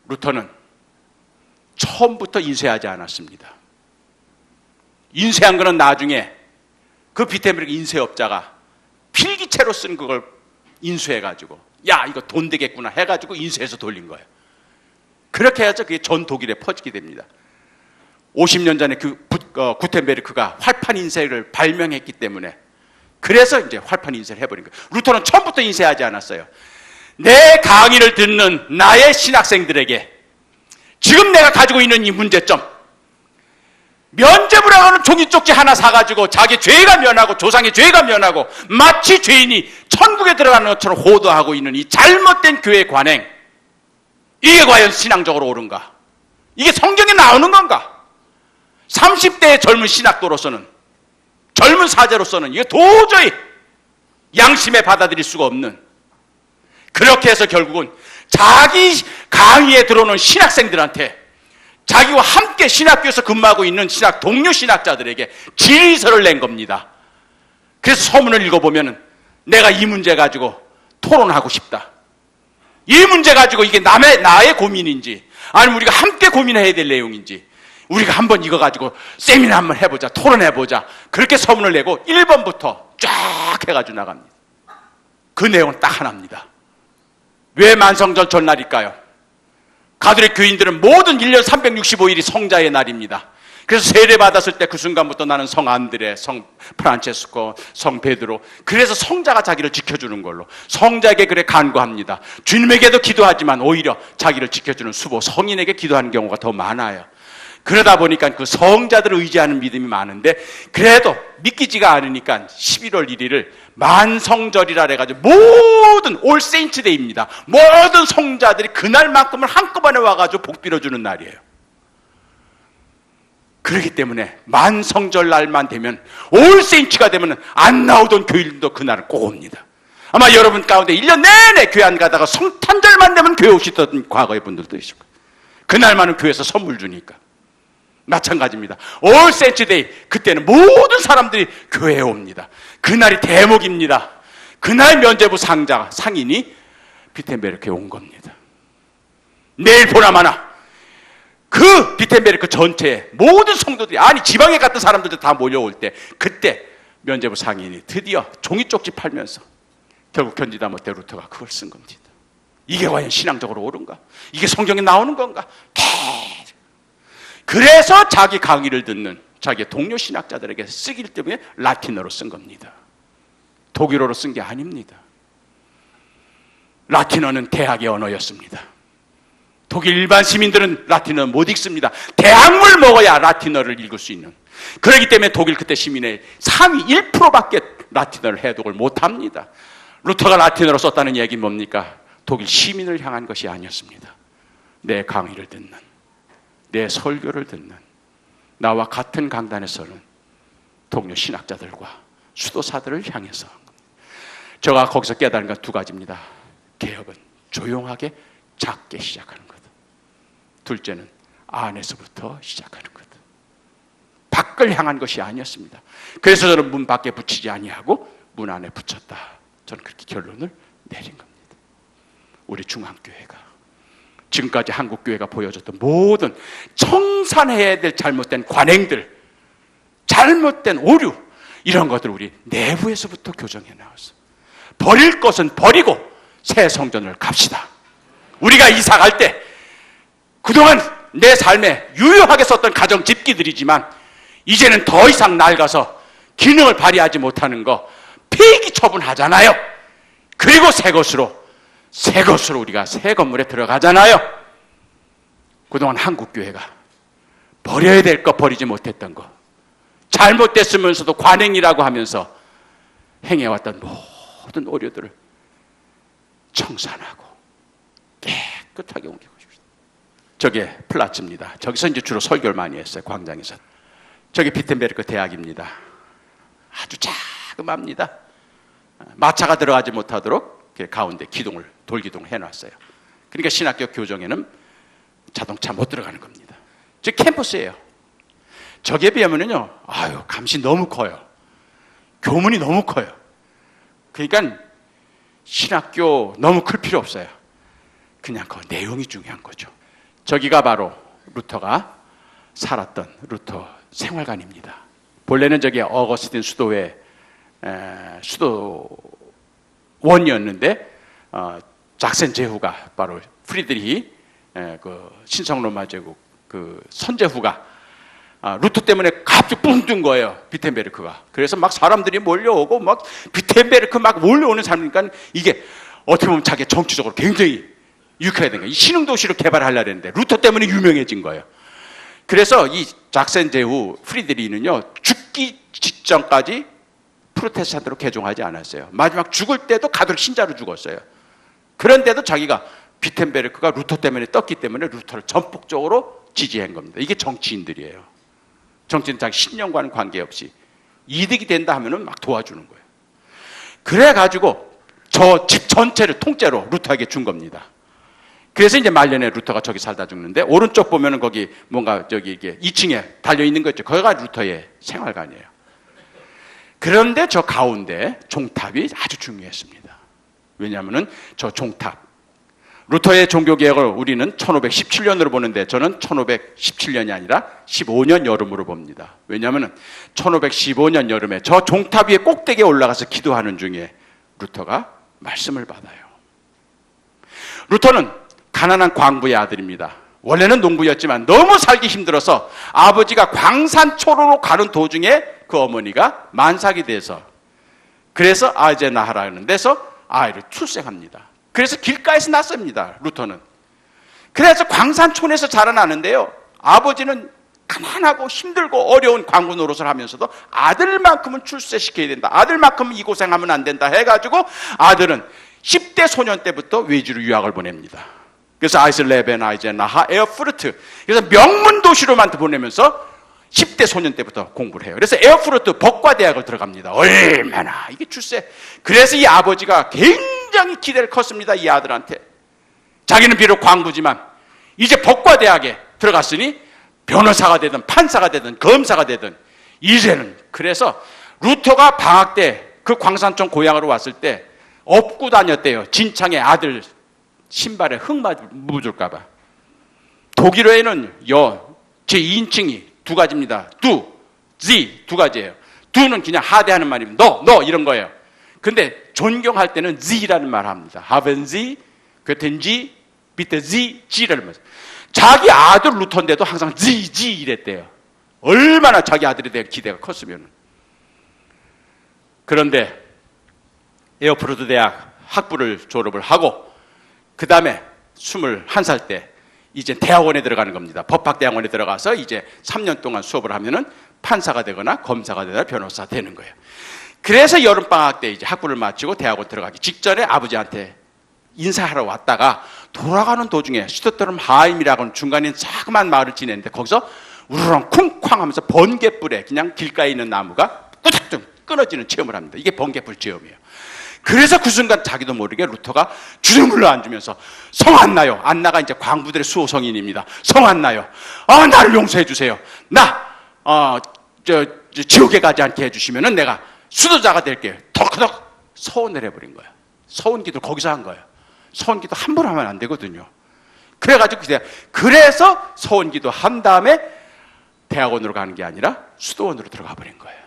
루터는 처음부터 인쇄하지 않았습니다. 인쇄한 거는 나중에 그 비텐베르크 인쇄업자가 필기체로 쓴 그걸 인쇄해가지고, 야 이거 돈 되겠구나 해가지고 인쇄해서 돌린 거예요. 그렇게 해서 그게 전 독일에 퍼지게 됩니다. 50년 전에 구텐베르크가 활판 인쇄를 발명했기 때문에, 그래서 이제 활판 인쇄를 해버린 거예요. 루터는 처음부터 인쇄하지 않았어요. 내 강의를 듣는 나의 신학생들에게 지금 내가 가지고 있는 이 문제점, 면죄부라고 하는 종이 쪽지 하나 사가지고 자기 죄가 면하고 조상의 죄가 면하고 마치 죄인이 천국에 들어가는 것처럼 호도하고 있는 이 잘못된 교회 관행, 이게 과연 신앙적으로 옳은가? 이게 성경에 나오는 건가? 30대의 젊은 신학도로서는, 젊은 사제로서는 이게 도저히 양심에 받아들일 수가 없는, 그렇게 해서 결국은 자기 강의에 들어오는 신학생들한테, 자기와 함께 신학교에서 근무하고 있는 동료 신학자들에게 질서를 낸 겁니다. 그래서 서문을 읽어보면 내가 이 문제 가지고 토론하고 싶다, 이 문제 가지고 이게 나의 고민인지 아니면 우리가 함께 고민해야 될 내용인지, 우리가 한번 이거 가지고 세미나 한번 해보자, 토론해보자, 그렇게 서문을 내고 1번부터 쫙 해가지고 나갑니다. 그 내용은 딱 하나입니다. 왜 만성절 전날일까요? 가톨릭 교인들은 모든 1년 365일이 성자의 날입니다. 그래서 세례 받았을 때 그 순간부터 나는 성 안드레, 성 프란체스코, 성 베드로, 그래서 성자가 자기를 지켜주는 걸로 성자에게 그래 간구합니다. 주님에게도 기도하지만 오히려 자기를 지켜주는 수보 성인에게 기도하는 경우가 더 많아요. 그러다 보니까 그 성자들을 의지하는 믿음이 많은데, 그래도 믿기지가 않으니까 11월 1일을 만성절이라 해가지고 모든 올 세인트데이입니다. 모든 성자들이 그날만큼은 한꺼번에 와가지고 복 빌어주는 날이에요. 그렇기 때문에 만성절 날만 되면, 올 세인트가 되면 안 나오던 교인들도 그날은 꼭 옵니다. 아마 여러분 가운데 1년 내내 교회 안 가다가 성탄절만 되면 교회 오시던 과거의 분들도 있을 거예요. 그날만은 교회에서 선물 주니까. 마찬가지입니다. 올 세인트데이, 그때는 모든 사람들이 교회에 옵니다. 그날이 대목입니다. 그날 면죄부 상인이 비텐베르크에 온 겁니다. 내일 보나마나 그 비텐베르크 전체에 모든 성도들이, 아니 지방에 갔던 사람들도 다 몰려올 때, 그때 면죄부 상인이 드디어 종이 쪽지 팔면서 결국 견디다 못해 루터가 그걸 쓴 겁니다. 이게 과연 신앙적으로 옳은가? 이게 성경에 나오는 건가? 그래서 자기 강의를 듣는 자기 동료 신학자들에게 쓰기 때문에 라틴어로 쓴 겁니다. 독일어로 쓴 게 아닙니다. 라틴어는 대학의 언어였습니다. 독일 일반 시민들은 라틴어 못 읽습니다. 대학물 먹어야 라틴어를 읽을 수 있는. 그렇기 때문에 독일 그때 시민의 상위 1%밖에 라틴어를 해독을 못합니다. 루터가 라틴어로 썼다는 얘기는 뭡니까? 독일 시민을 향한 것이 아니었습니다. 내 강의를 듣는, 내 설교를 듣는, 나와 같은 강단에 서는 동료 신학자들과 수도사들을 향해서. 제가 거기서 깨달은 건 두 가지입니다. 개혁은 조용하게 작게 시작하는 것. 둘째는 안에서부터 시작하는 것. 밖을 향한 것이 아니었습니다. 그래서 저는 문 밖에 붙이지 아니하고 문 안에 붙였다. 저는 그렇게 결론을 내린 겁니다. 우리 중앙교회가 지금까지 한국교회가 보여줬던 모든 청산해야 될 잘못된 관행들, 잘못된 오류, 이런 것들을 우리 내부에서부터 교정해 나왔어. 버릴 것은 버리고 새 성전을 갑시다. 우리가 이사 갈 때 그동안 내 삶에 유효하게 썼던 가정 집기들이지만 이제는 더 이상 낡아서 기능을 발휘하지 못하는 거 폐기 처분하잖아요. 그리고 새 것으로 우리가 새 건물에 들어가잖아요. 그동안 한국교회가 버려야 될 거 버리지 못했던 거, 잘못됐으면서도 관행이라고 하면서 행해왔던 모든 오류들을 청산하고 깨끗하게 옮기고 싶습니다. 저게 플라츠입니다. 저기서 이제 주로 설교를 많이 했어요. 광장에서. 저게 비텐베르크 대학입니다. 아주 자그마합니다. 마차가 들어가지 못하도록 가운데 기둥을, 돌기둥을 해놨어요. 그러니까 신학교 교정에는 자동차 못 들어가는 겁니다. 저 캠퍼스예요. 저게 비하면은요, 감시 너무 커요. 교문이 너무 커요. 그러니까 신학교 너무 클 필요 없어요. 그냥 그 내용이 중요한 거죠. 저기가 바로 루터가 살았던 루터 생활관입니다. 본래는 저기 어거스틴 수도의 수도원이었는데 작센 제후가 바로 프리드리히 그 신성로마 제국 그 선제후가 루터 때문에 갑자기 뿡 뜬 거예요. 비텐베르크가. 그래서 막 사람들이 몰려오고 막 비텐베르크 막 몰려오는 사람이니까 이게 어떻게 보면 자기 정치적으로 굉장히 유익해야 되는 거예요. 이 신흥도시를 개발하려고 했는데 루터 때문에 유명해진 거예요. 그래서 이 작센 제후 프리드리히는요, 죽기 직전까지 프로테스탄트로 개종하지 않았어요. 마지막 죽을 때도 가톨릭 신자로 죽었어요. 그런데도 자기가 비텐베르크가 루터 때문에 떴기 때문에 루터를 전폭적으로 지지한 겁니다. 이게 정치인들이에요. 정치인 자기 신념과는 관계없이 이득이 된다 하면은 막 도와주는 거예요. 그래가지고 저 집 전체를 통째로 루터에게 준 겁니다. 그래서 이제 말년에 루터가 저기 살다 죽는데, 오른쪽 보면은 거기 뭔가 저기 이게 2층에 달려있는 거 있죠. 거기가 루터의 생활관이에요. 그런데 저 가운데 종탑이 아주 중요했습니다. 왜냐하면은 저 종탑, 루터의 종교개혁을 우리는 1517년으로 보는데 저는 1517년이 아니라 15년 여름으로 봅니다. 왜냐하면 1515년 여름에 저 종탑 위에 꼭대기에 올라가서 기도하는 중에 루터가 말씀을 받아요. 루터는 가난한 광부의 아들입니다. 원래는 농부였지만 너무 살기 힘들어서 아버지가 광산초로로 가는 도중에 그 어머니가 만삭이 돼서, 그래서 이제 낳으라는 데서 아이를 출생합니다. 그래서 길가에서 낳습니다, 루터는. 그래서 광산촌에서 자라나는데요, 아버지는 가난하고 힘들고 어려운 광부 노릇을 하면서도 아들만큼은 출세시켜야 된다, 아들만큼은 이 고생하면 안 된다 해가지고 아들은 10대 소년 때부터 외지로 유학을 보냅니다. 그래서 아이슬레벤, 아이젠나하, 에어프루트, 그래서 명문 도시로만 보내면서 10대 소년 때부터 공부를 해요. 그래서 에어프루트 법과대학을 들어갑니다. 얼마나 이게 출세. 그래서 이 아버지가 굉장히 기대를 컸습니다, 이 아들한테. 자기는 비록 광부지만 이제 법과대학에 들어갔으니 변호사가 되든 판사가 되든 검사가 되든 이제는. 그래서 루터가 방학 때 그 광산촌 고향으로 왔을 때 업고 다녔대요. 진창에 아들 신발에 흙 묻을까 봐. 독일어에는 제2인칭이 두 가지입니다. 두, 지 두 가지예요. 두는 그냥 하대하는 말입니다. 너 이런 거예요. 근데 존경할 때는 지라는 말을 합니다. haben Sie, götten Sie, bitte Sie, G라는 말. 자기 아들 루터인데도 항상 지 이랬대요. 얼마나 자기 아들에 대한 기대가 컸으면. 그런데 에어프루트 대학 학부를 졸업을 하고 그 다음에 21살 때 이제 대학원에 들어가는 겁니다. 법학대학원에 들어가서 이제 3년 동안 수업을 하면은 판사가 되거나 검사가 되거나 변호사가 되는 거예요. 그래서 여름방학 때 이제 학부를 마치고 대학원 들어가기 직전에 아버지한테 인사하러 왔다가 돌아가는 도중에 슈투트름 하임이라고는 중간에 자그마한 마을을 지냈는데 거기서 우르렁 쿵쾅 하면서 번개불에 그냥 길가에 있는 나무가 꾸덕 끊어지는 체험을 합니다. 이게 번개불 체험이에요. 그래서 그 순간 자기도 모르게 루터가 주름을 앉으면서 성 안나요. 안나가 이제 광부들의 수호 성인입니다. 성 안나요. 나를 용서해 주세요. 지옥에 가지 않게 해주시면은 내가 수도자가 될게요. 덜커덕 서원을 해버린 거예요. 서원기도 거기서 한 거예요. 서원기도 함부로 하면 안 되거든요. 그래가지고 그래서 서원기도 한 다음에 대학원으로 가는 게 아니라 수도원으로 들어가 버린 거예요.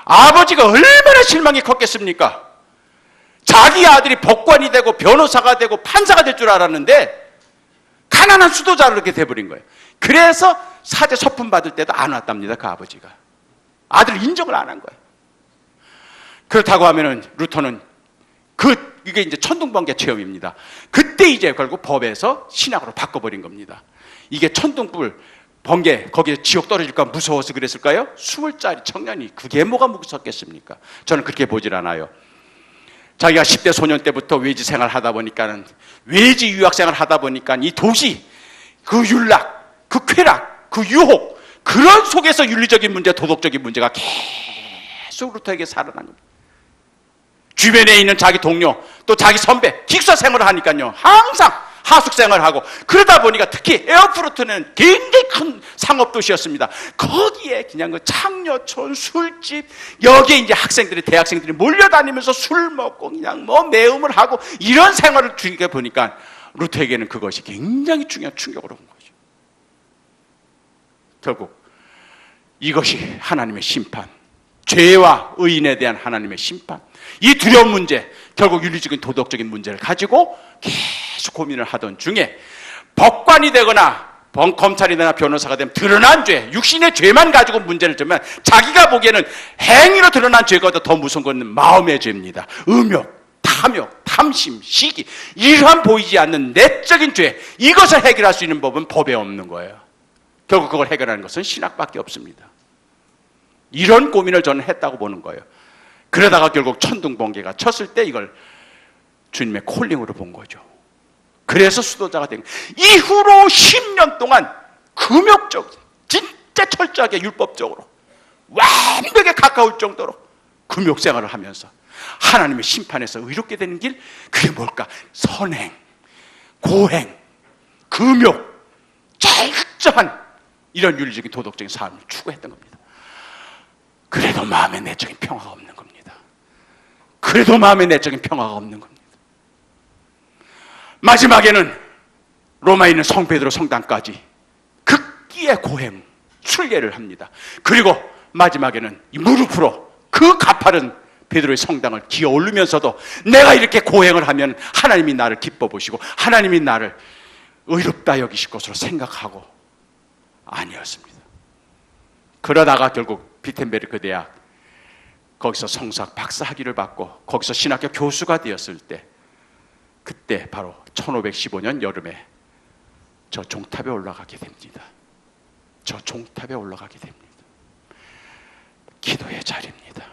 아버지가 얼마나 실망이 컸겠습니까? 자기 아들이 법관이 되고 변호사가 되고 판사가 될 줄 알았는데 가난한 수도자로 이렇게 돼버린 거예요. 그래서 사제 서품 받을 때도 안 왔답니다, 그 아버지가. 아들 인정을 안 한 거예요. 그렇다고 하면은 루터는 이게 이제 천둥번개 체험입니다. 그때 이제 결국 법에서 신학으로 바꿔버린 겁니다. 이게 천둥불 번개, 거기에 지옥 떨어질까 무서워서 그랬을까요? 20살짜리 청년이 그게 뭐가 무섭겠습니까? 저는 그렇게 보질 않아요. 자기가 10대 소년 때부터 외지 생활 하다 보니까는, 외지 유학 생활 하다 보니까 이 도시, 그 윤락, 그 쾌락, 그 유혹, 그런 속에서 윤리적인 문제, 도덕적인 문제가 계속 루터에게 살아난 겁니다. 주변에 있는 자기 동료, 또 자기 선배, 기숙사 생활을 하니까요, 항상 하숙 생활하고, 그러다 보니까 특히 에어프루트는 굉장히 큰 상업도시였습니다. 거기에 그냥 그 창녀촌, 술집, 여기에 이제 대학생들이 몰려다니면서 술 먹고 그냥 매음을 하고 이런 생활을 주니까 보니까 루터에게는 그것이 굉장히 중요한 충격으로 온 거죠. 결국 이것이 하나님의 심판, 죄와 의인에 대한 하나님의 심판, 이 두려운 문제, 결국 윤리적인 도덕적인 문제를 가지고 계속 고민을 하던 중에 법관이 되거나 검찰이 되거나 변호사가 되면 드러난 죄, 육신의 죄만 가지고 문제를 들면 자기가 보기에는 행위로 드러난 죄보다 더 무서운 건 마음의 죄입니다. 음욕, 탐욕, 탐심, 시기, 이러한 보이지 않는 내적인 죄, 이것을 해결할 수 있는 법은 법에 없는 거예요. 결국 그걸 해결하는 것은 신학밖에 없습니다. 이런 고민을 저는 했다고 보는 거예요. 그러다가 결국 천둥번개가 쳤을 때 이걸 주님의 콜링으로 본 거죠. 그래서 수도자가 된 거예요. 이후로 10년 동안 금욕적, 진짜 철저하게 율법적으로 완벽에 가까울 정도로 금욕생활을 하면서 하나님의 심판에서 의롭게 되는 길, 그게 뭘까? 선행, 고행, 금욕, 철저한 이런 윤리적인 도덕적인 삶을 추구했던 겁니다. 그래도 마음에 내적인 평화가 없는 겁니다. 그래도 마음에 내적인 평화가 없는 겁니다. 마지막에는 로마에 있는 성 베드로 성당까지 극기의 고행, 순례를 합니다. 그리고 마지막에는 무릎으로 그 가파른 베드로의 성당을 기어 오르면서도 내가 이렇게 고행을 하면 하나님이 나를 기뻐 보시고 하나님이 나를 의롭다 여기실 것으로 생각하고 아니었습니다. 그러다가 결국 비텐베르크 대학 거기서 성사학 박사 학위를 받고 거기서 신학교 교수가 되었을 때, 그때 바로 1515년 여름에 저 종탑에 올라가게 됩니다. 저 종탑에 올라가게 됩니다. 기도의 자리입니다.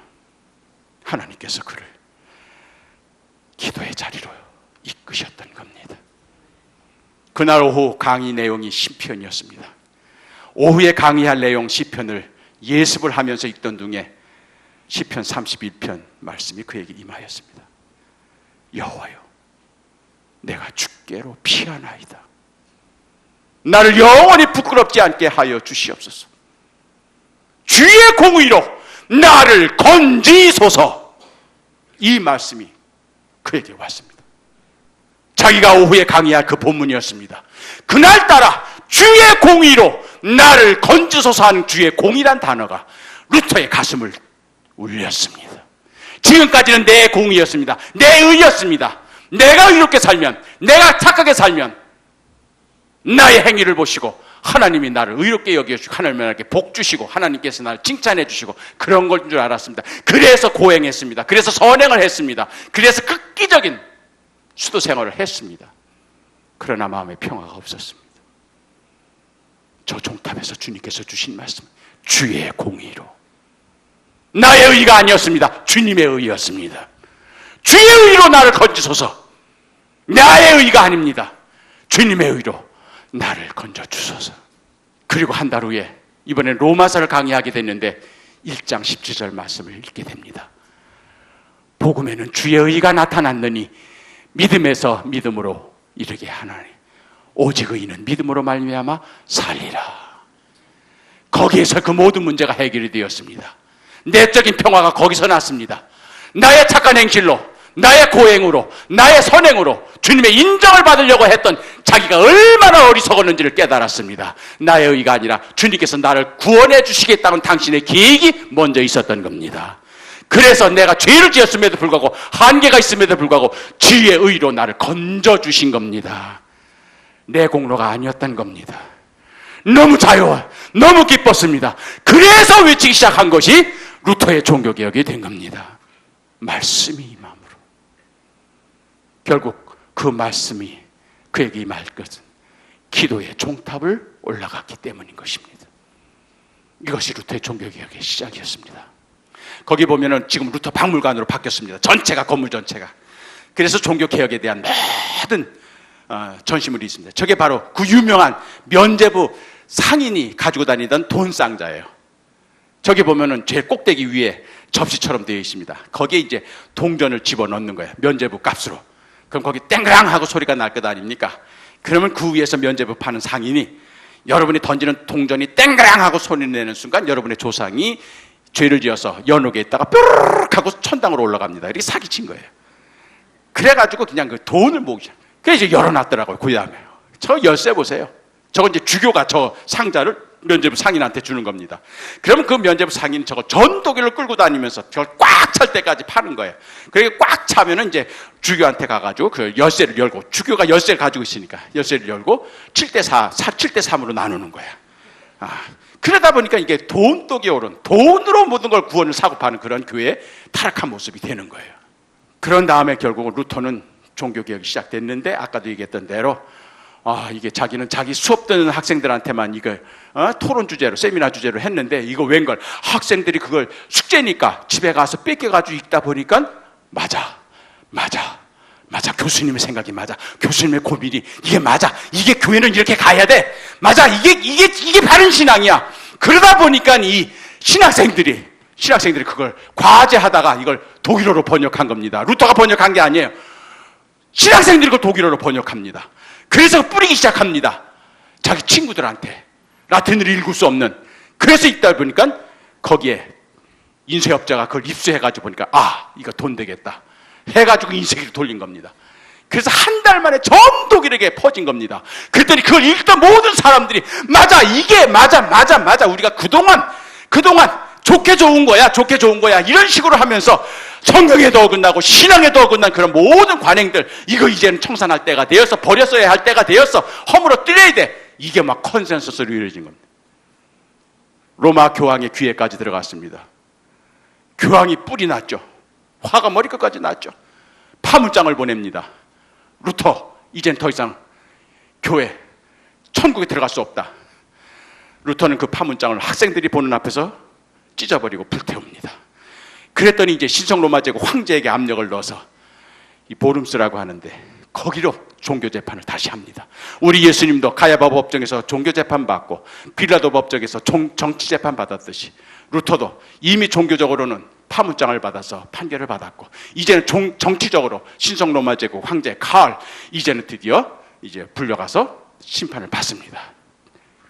하나님께서 그를 기도의 자리로 이끄셨던 겁니다. 그날 오후 강의 내용이 시편이었습니다. 오후에 강의할 내용 시편을 예습을 하면서 읽던 중에 시편 31편 말씀이 그에게 임하였습니다. 여호와여, 내가 주께로 피하나이다. 나를 영원히 부끄럽지 않게 하여 주시옵소서. 주의 공의로 나를 건지소서. 이 말씀이 그에게 왔습니다. 자기가 오후에 강의할 그 본문이었습니다. 그날따라 주의 공의로 나를 건지소서 하는 주의 공의란 단어가 루터의 가슴을 울렸습니다. 지금까지는 내 공의였습니다. 내 의였습니다. 내가 의롭게 살면, 내가 착하게 살면 나의 행위를 보시고 하나님이 나를 의롭게 여겨주시고 하나님이 나에게 복 주시고 하나님께서 나를 칭찬해 주시고 그런 걸 줄 알았습니다. 그래서 고행했습니다. 그래서 선행을 했습니다. 그래서 극기적인 수도 생활을 했습니다. 그러나 마음에 평화가 없었습니다. 저 종탑에서 주님께서 주신 말씀, 주의 공의로, 나의 의가 아니었습니다. 주님의 의였습니다. 주의 의로 나를 건지소서. 나의 의가 아닙니다. 주님의 의로 나를 건져주소서. 그리고 한 달 후에 이번엔 로마서를 강의하게 됐는데 1장 17절 말씀을 읽게 됩니다. 복음에는 주의 의가 나타났느니 믿음에서 믿음으로 이르게 하나니 오직 의인은 믿음으로 말미암아 살리라. 거기에서 그 모든 문제가 해결이 되었습니다. 내적인 평화가 거기서 났습니다. 나의 착한 행실로, 나의 고행으로, 나의 선행으로 주님의 인정을 받으려고 했던 자기가 얼마나 어리석었는지를 깨달았습니다. 나의 의가 아니라 주님께서 나를 구원해 주시겠다는 당신의 계획이 먼저 있었던 겁니다. 그래서 내가 죄를 지었음에도 불구하고 한계가 있음에도 불구하고 주의 의로 나를 건져주신 겁니다. 내 공로가 아니었던 겁니다. 너무 자유와 너무 기뻤습니다. 그래서 외치기 시작한 것이 루터의 종교개혁이 된 겁니다. 말씀이 임함으로. 결국 그 말씀이 그에게 임할 것은 기도의 종탑을 올라갔기 때문인 것입니다. 이것이 루터의 종교개혁의 시작이었습니다. 거기 보면은 지금 루터 박물관으로 바뀌었습니다. 전체가, 건물 전체가. 그래서 종교개혁에 대한 모든 전시물이 있습니다. 저게 바로 그 유명한 면제부 상인이 가지고 다니던 돈상자예요. 저기 보면은 제일 꼭대기 위에 접시처럼 되어 있습니다. 거기에 이제 동전을 집어넣는 거예요. 면제부 값으로. 그럼 거기 땡그랑 하고 소리가 날 것 아닙니까? 그러면 그 위에서 면제부 파는 상인이 여러분이 던지는 동전이 땡그랑 하고 소리 내는 순간 여러분의 조상이 죄를 지어서 연옥에 있다가 뾰르륵 하고 천당으로 올라갑니다. 이렇게 사기친 거예요. 그래가지고 그냥 그 돈을 모으기. 그래서 이제 열어놨더라고요. 그 다음에. 저 열쇠 보세요. 저건 이제 주교가 저 상자를 면제부 상인한테 주는 겁니다. 그러면 그 면제부 상인이 저거 전도기를 끌고 다니면서 저걸 꽉 찰 때까지 파는 거예요. 그리고 꽉 차면은 이제 주교한테 가가지고 그 열쇠를 열고, 주교가 열쇠를 가지고 있으니까 열쇠를 열고 7대4, 7대3으로 나누는 거야. 그러다 보니까 이게 돈독이 오른, 돈으로 모든 걸 구원을 사고 파는 그런 교회의 타락한 모습이 되는 거예요. 그런 다음에 결국은 루터는 종교개혁이 시작됐는데 아까도 얘기했던 대로 이게 자기는 자기 수업 듣는 학생들한테만 이걸 토론 주제로, 세미나 주제로 했는데 이거 웬걸 학생들이 그걸 숙제니까 집에 가서 뺏겨가지고 읽다 보니까 맞아 교수님의 생각이 맞아, 교수님의 고민이 이게 맞아, 이게 교회는 이렇게 가야 돼, 맞아, 이게 바른 신앙이야. 그러다 보니까 이 신학생들이 그걸 과제하다가 이걸 독일어로 번역한 겁니다. 루터가 번역한 게 아니에요. 신학생들이 그걸 독일어로 번역합니다. 그래서 뿌리기 시작합니다. 자기 친구들한테 라틴어를 읽을 수 없는. 그래서 읽다 보니까 거기에 인쇄업자가 그걸 입수해가지고 보니까 이거 돈 되겠다 해가지고 인쇄기를 돌린 겁니다. 그래서 한 달 만에 전 독일에게 퍼진 겁니다. 그랬더니 그걸 읽던 모든 사람들이 맞아, 이게 맞아, 우리가 그동안 좋게 좋은 거야 이런 식으로 하면서 성경에도 어긋나고 신앙에도 어긋난 그런 모든 관행들, 이거 이제는 청산할 때가 되어서 버렸어야 할 때가 되어서 허물어 뜨려야 돼. 이게 막 컨센서스로 이루어진 겁니다. 로마 교황의 귀에까지 들어갔습니다. 교황이 뿔이 났죠. 화가 머리끝까지 났죠. 파문장을 보냅니다. 루터, 이젠 더 이상 교회, 천국에 들어갈 수 없다. 루터는 그 파문장을 학생들이 보는 앞에서 찢어버리고 불태웁니다. 그랬더니 이제 신성 로마 제국 황제에게 압력을 넣어서 이 보름스라고 하는데 거기로 종교 재판을 다시 합니다. 우리 예수님도 가야바 법정에서 종교 재판 받고 빌라도 법정에서 정치 재판 받았듯이 루터도 이미 종교적으로는 파문장을 받아서 판결을 받았고 이제는 정치적으로 신성 로마 제국 황제 카을 이제는 드디어 이제 불려가서 심판을 받습니다.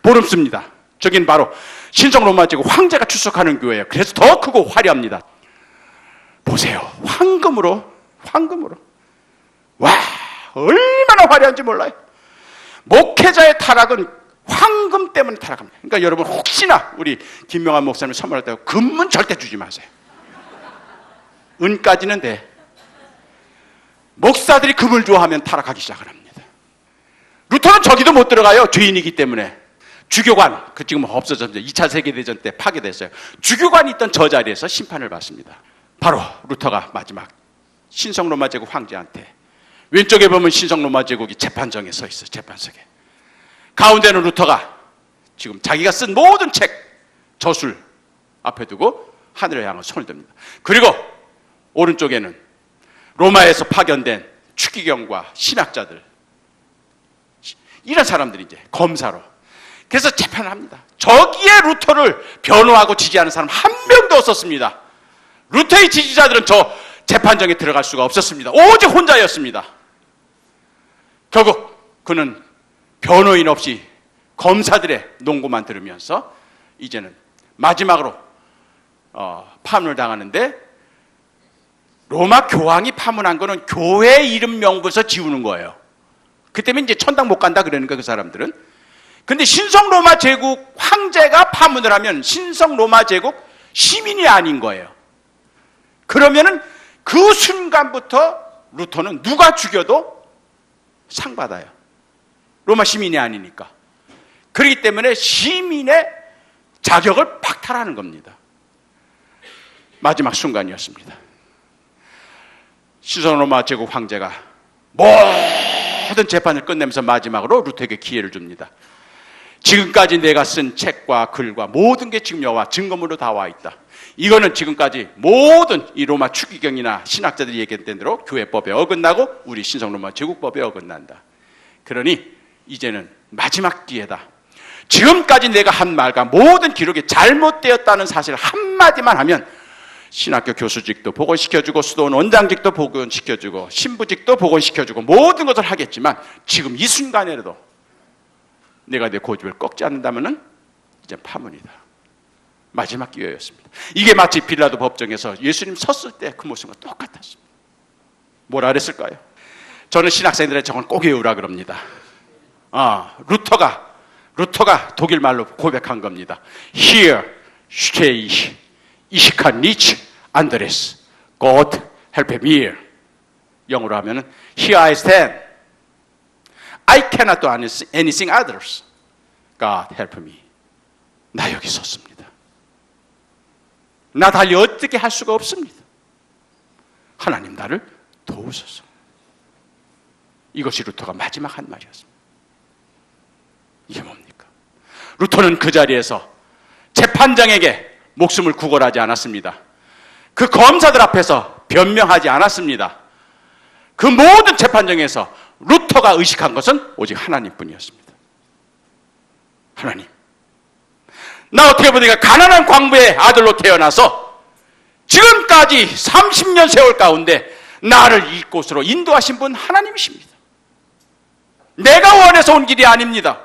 보름스입니다. 저긴 바로 신성 로마 제국 황제가 출석하는 교회예요. 그래서 더 크고 화려합니다. 보세요. 황금으로 와 얼마나 화려한지 몰라요. 목회자의 타락은 황금 때문에 타락합니다. 그러니까 여러분 혹시나 우리 김명환 목사님 선물할 때 금은 절대 주지 마세요. 은까지는 돼. 목사들이 금을 좋아하면 타락하기 시작을 합니다. 루터는 저기도 못 들어가요. 죄인이기 때문에. 주교관, 그 지금 없어졌죠. 2차 세계대전 때 파괴됐어요. 주교관이 있던 저 자리에서 심판을 받습니다. 바로 루터가 마지막 신성 로마 제국 황제한테 왼쪽에 보면 신성 로마 제국이 재판정에 서 있어요. 재판석에. 가운데는 루터가 지금 자기가 쓴 모든 책, 저술 앞에 두고 하늘을 향해 손을 듭니다. 그리고 오른쪽에는 로마에서 파견된 추기경과 신학자들, 이런 사람들이 이제 검사로. 그래서 재판을 합니다. 저기에 루터를 변호하고 지지하는 사람 한 명도 없었습니다. 루터의 지지자들은 저 재판정에 들어갈 수가 없었습니다. 오직 혼자였습니다. 결국 그는 변호인 없이 검사들의 농고만 들으면서 이제는 마지막으로 파문을 당하는데, 로마 교황이 파문한 거는 교회 이름 명부에서 지우는 거예요. 그 때문에 이제 천당 못 간다 그러는 거예요, 그 사람들은. 근데 신성 로마 제국 황제가 파문을 하면 신성 로마 제국 시민이 아닌 거예요. 그러면은 그 순간부터 루터는 누가 죽여도 상 받아요. 로마 시민이 아니니까. 그렇기 때문에 시민의 자격을 박탈하는 겁니다. 마지막 순간이었습니다. 신성 로마 제국 황제가 모든 재판을 끝내면서 마지막으로 루터에게 기회를 줍니다. 지금까지 내가 쓴 책과 글과 모든 게 지금 여와 증거물로 다 와 있다. 이거는 지금까지 모든 이 로마 추기경이나 신학자들이 얘기했던 대로 교회법에 어긋나고 우리 신성 로마 제국법에 어긋난다. 그러니 이제는 마지막 기회다. 지금까지 내가 한 말과 모든 기록이 잘못되었다는 사실 한마디만 하면 신학교 교수직도 복원시켜주고 수도원 원장직도 복원시켜주고 신부직도 복원시켜주고 모든 것을 하겠지만 지금 이 순간에라도 내가 내 고집을 꺾지 않는다면 이제 파문이다. 마지막 기회였습니다. 이게 마치 빌라도 법정에서 예수님 섰을 때 그 모습과 똑같았습니다. 뭐라 그랬을까요? 저는 신학생들의 저건 꼭 외우라 그럽니다. 루터가 독일 말로 고백한 겁니다. Hier stehe ich, ich kann nicht anderes, Gott helpe mir. 영어로 하면은 Here I stand, I cannot do anything others, God help me. 나 여기 섰습니다. 나 달리 어떻게 할 수가 없습니다. 하나님 나를 도우소서. 이것이 루터가 마지막 한 말이었습니다. 이게 뭡니까? 루터는 그 자리에서 재판장에게 목숨을 구걸하지 않았습니다. 그 검사들 앞에서 변명하지 않았습니다. 그 모든 재판정에서 루터가 의식한 것은 오직 하나님뿐이었습니다. 하나님, 나 어떻게 보니까 가난한 광부의 아들로 태어나서 지금까지 30년 세월 가운데 나를 이곳으로 인도하신 분 하나님이십니다. 내가 원해서 온 길이 아닙니다.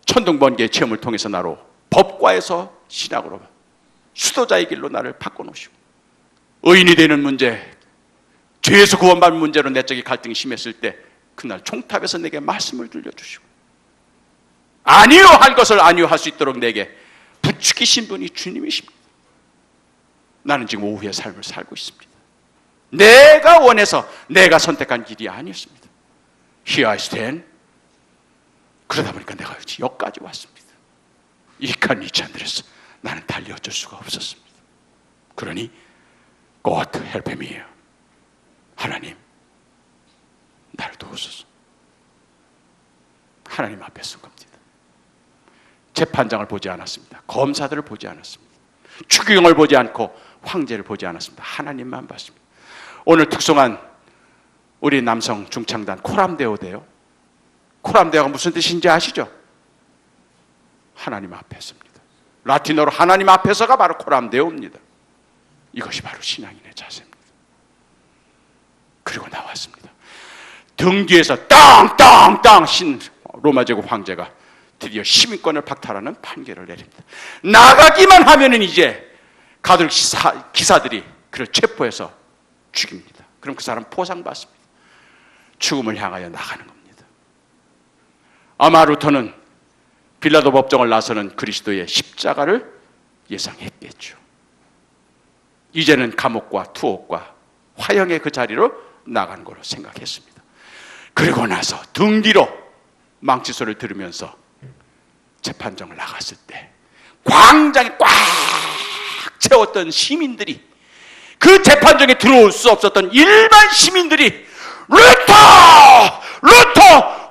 천둥번개의 체험을 통해서 나로 법과에서 신학으로 수도자의 길로 나를 바꿔놓으시고 의인이 되는 문제, 죄에서 구원받는 문제로 내적인 갈등이 심했을 때 그날 총탑에서 내게 말씀을 들려주시고 아니요 할 것을 아니요 할 수 있도록 내게 부추기신 분이 주님이십니다. 나는 지금 오후의 삶을 살고 있습니다. 내가 원해서 내가 선택한 길이 아니었습니다. Here I stand. 그러다 보니까 내가 여기까지 왔습니다. 이칸 이찬드레스. 나는 달리 어쩔 수가 없었습니다. 그러니 God help me. 하나님 나를 도우소서. 하나님 앞에 쓴 겁니다. 재판장을 보지 않았습니다. 검사들을 보지 않았습니다. 추기경을 보지 않고 황제를 보지 않았습니다. 하나님만 봤습니다. 오늘 특송한 우리 남성 중창단 코람데오데요. 코람데오가 무슨 뜻인지 아시죠? 하나님 앞에서입니다. 라틴어로 하나님 앞에서가 바로 코람데오입니다. 이것이 바로 신앙인의 자세입니다. 그리고 나왔습니다. 등 뒤에서 땅땅땅 로마 제국 황제가 드디어 시민권을 박탈하는 판결을 내립니다. 나가기만 하면은 이제 가톨릭 기사들이 그를 체포해서 죽입니다. 그럼 그 사람 포상받습니다. 죽음을 향하여 나가는 겁니다. 아마 루터는 빌라도 법정을 나서는 그리스도의 십자가를 예상했겠죠. 이제는 감옥과 투옥과 화형의 그 자리로 나간 걸로 생각했습니다. 그리고 나서 등 뒤로 망치 소리를 들으면서 재판정을 나갔을 때 광장에 꽉 채웠던 시민들이, 그 재판정에 들어올 수 없었던 일반 시민들이 루터!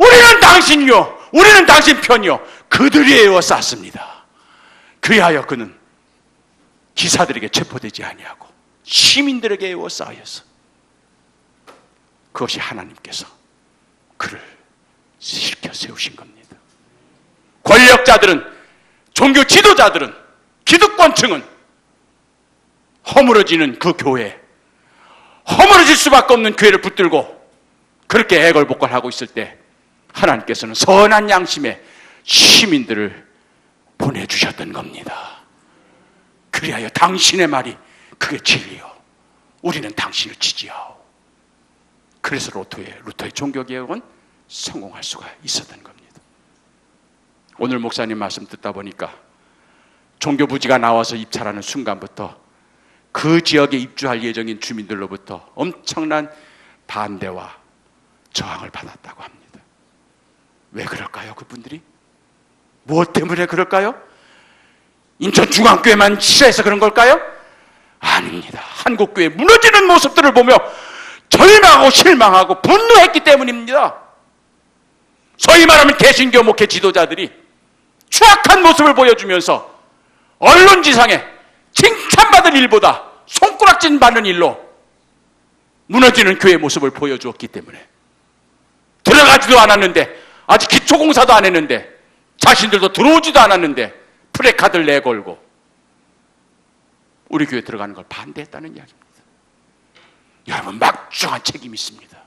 우리는 당신요! 우리는 당신 편이요! 그들이 에워쌌습니다. 그리하여 그는 기사들에게 체포되지 아니하고 시민들에게 에워싸여서, 그것이 하나님께서 그를 일으켜 세우신 겁니다. 권력자들은, 종교 지도자들은, 기득권층은 허물어지는 그 교회, 허물어질 수밖에 없는 교회를 붙들고 그렇게 애걸복걸하고 있을 때 하나님께서는 선한 양심의 시민들을 보내주셨던 겁니다. 그리하여 당신의 말이 그게 진리요, 우리는 당신을 지지하오. 그래서 루터의 종교개혁은 성공할 수가 있었던 겁니다. 오늘 목사님 말씀 듣다 보니까 종교부지가 나와서 입찰하는 순간부터 그 지역에 입주할 예정인 주민들로부터 엄청난 반대와 저항을 받았다고 합니다. 왜 그럴까요? 그분들이 무엇 때문에 그럴까요? 인천중앙교회만 싫어해서 그런 걸까요? 아닙니다. 한국교회 무너지는 모습들을 보며 절망하고 실망하고 분노했기 때문입니다. 소위 말하면 개신교 목회 지도자들이 추악한 모습을 보여주면서 언론지상에 칭찬받을 일보다 손가락질 받는 일로 무너지는 교회 모습을 보여주었기 때문에, 들어가지도 않았는데, 아직 기초공사도 안 했는데, 자신들도 들어오지도 않았는데 프레카드를 내걸고 우리 교회 들어가는 걸 반대했다는 이야기입니다. 여러분, 막중한 책임이 있습니다.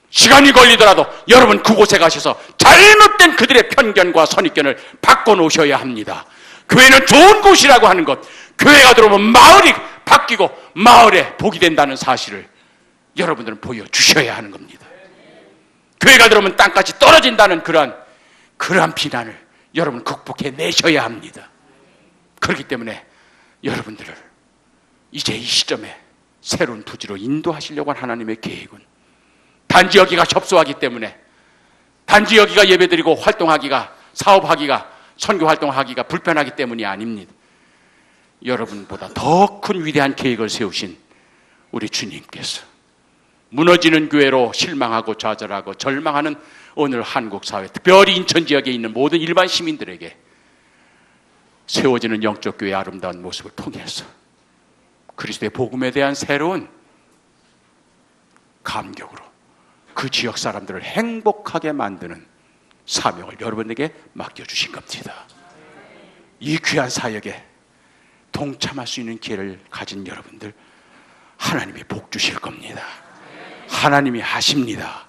시간이 걸리더라도 여러분 그곳에 가셔서 잘못된 그들의 편견과 선입견을 바꿔놓으셔야 합니다. 교회는 좋은 곳이라고 하는 것, 교회가 들어오면 마을이 바뀌고 마을에 복이 된다는 사실을 여러분들은 보여주셔야 하는 겁니다. 교회가 들어오면 땅까지 떨어진다는 그러한 비난을 여러분 극복해내셔야 합니다. 그렇기 때문에 여러분들을 이제 이 시점에 새로운 부지로 인도하시려고 한 하나님의 계획은 단지 여기가 협소하기 때문에, 단지 여기가 예배드리고 활동하기가, 사업하기가, 선교활동하기가 불편하기 때문이 아닙니다. 여러분보다 더 큰 위대한 계획을 세우신 우리 주님께서 무너지는 교회로 실망하고 좌절하고 절망하는 오늘 한국 사회, 특별히 인천 지역에 있는 모든 일반 시민들에게 세워지는 영적 교회의 아름다운 모습을 통해서 그리스도의 복음에 대한 새로운 감격으로 그 지역 사람들을 행복하게 만드는 사명을 여러분에게 맡겨주신 겁니다. 이 귀한 사역에 동참할 수 있는 기회를 가진 여러분들, 하나님이 복 주실 겁니다. 하나님이 하십니다.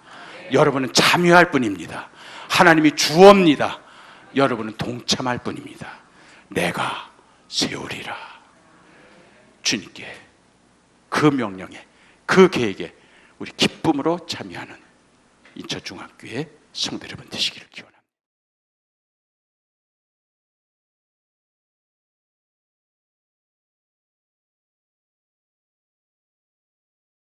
여러분은 참여할 뿐입니다. 하나님이 주옵니다. 여러분은 동참할 뿐입니다. 내가 세우리라. 주님께 그 명령에, 그 계획에 우리 기쁨으로 참여하는 인천중앙교회 성도 여러분 되시기를 기원합니다.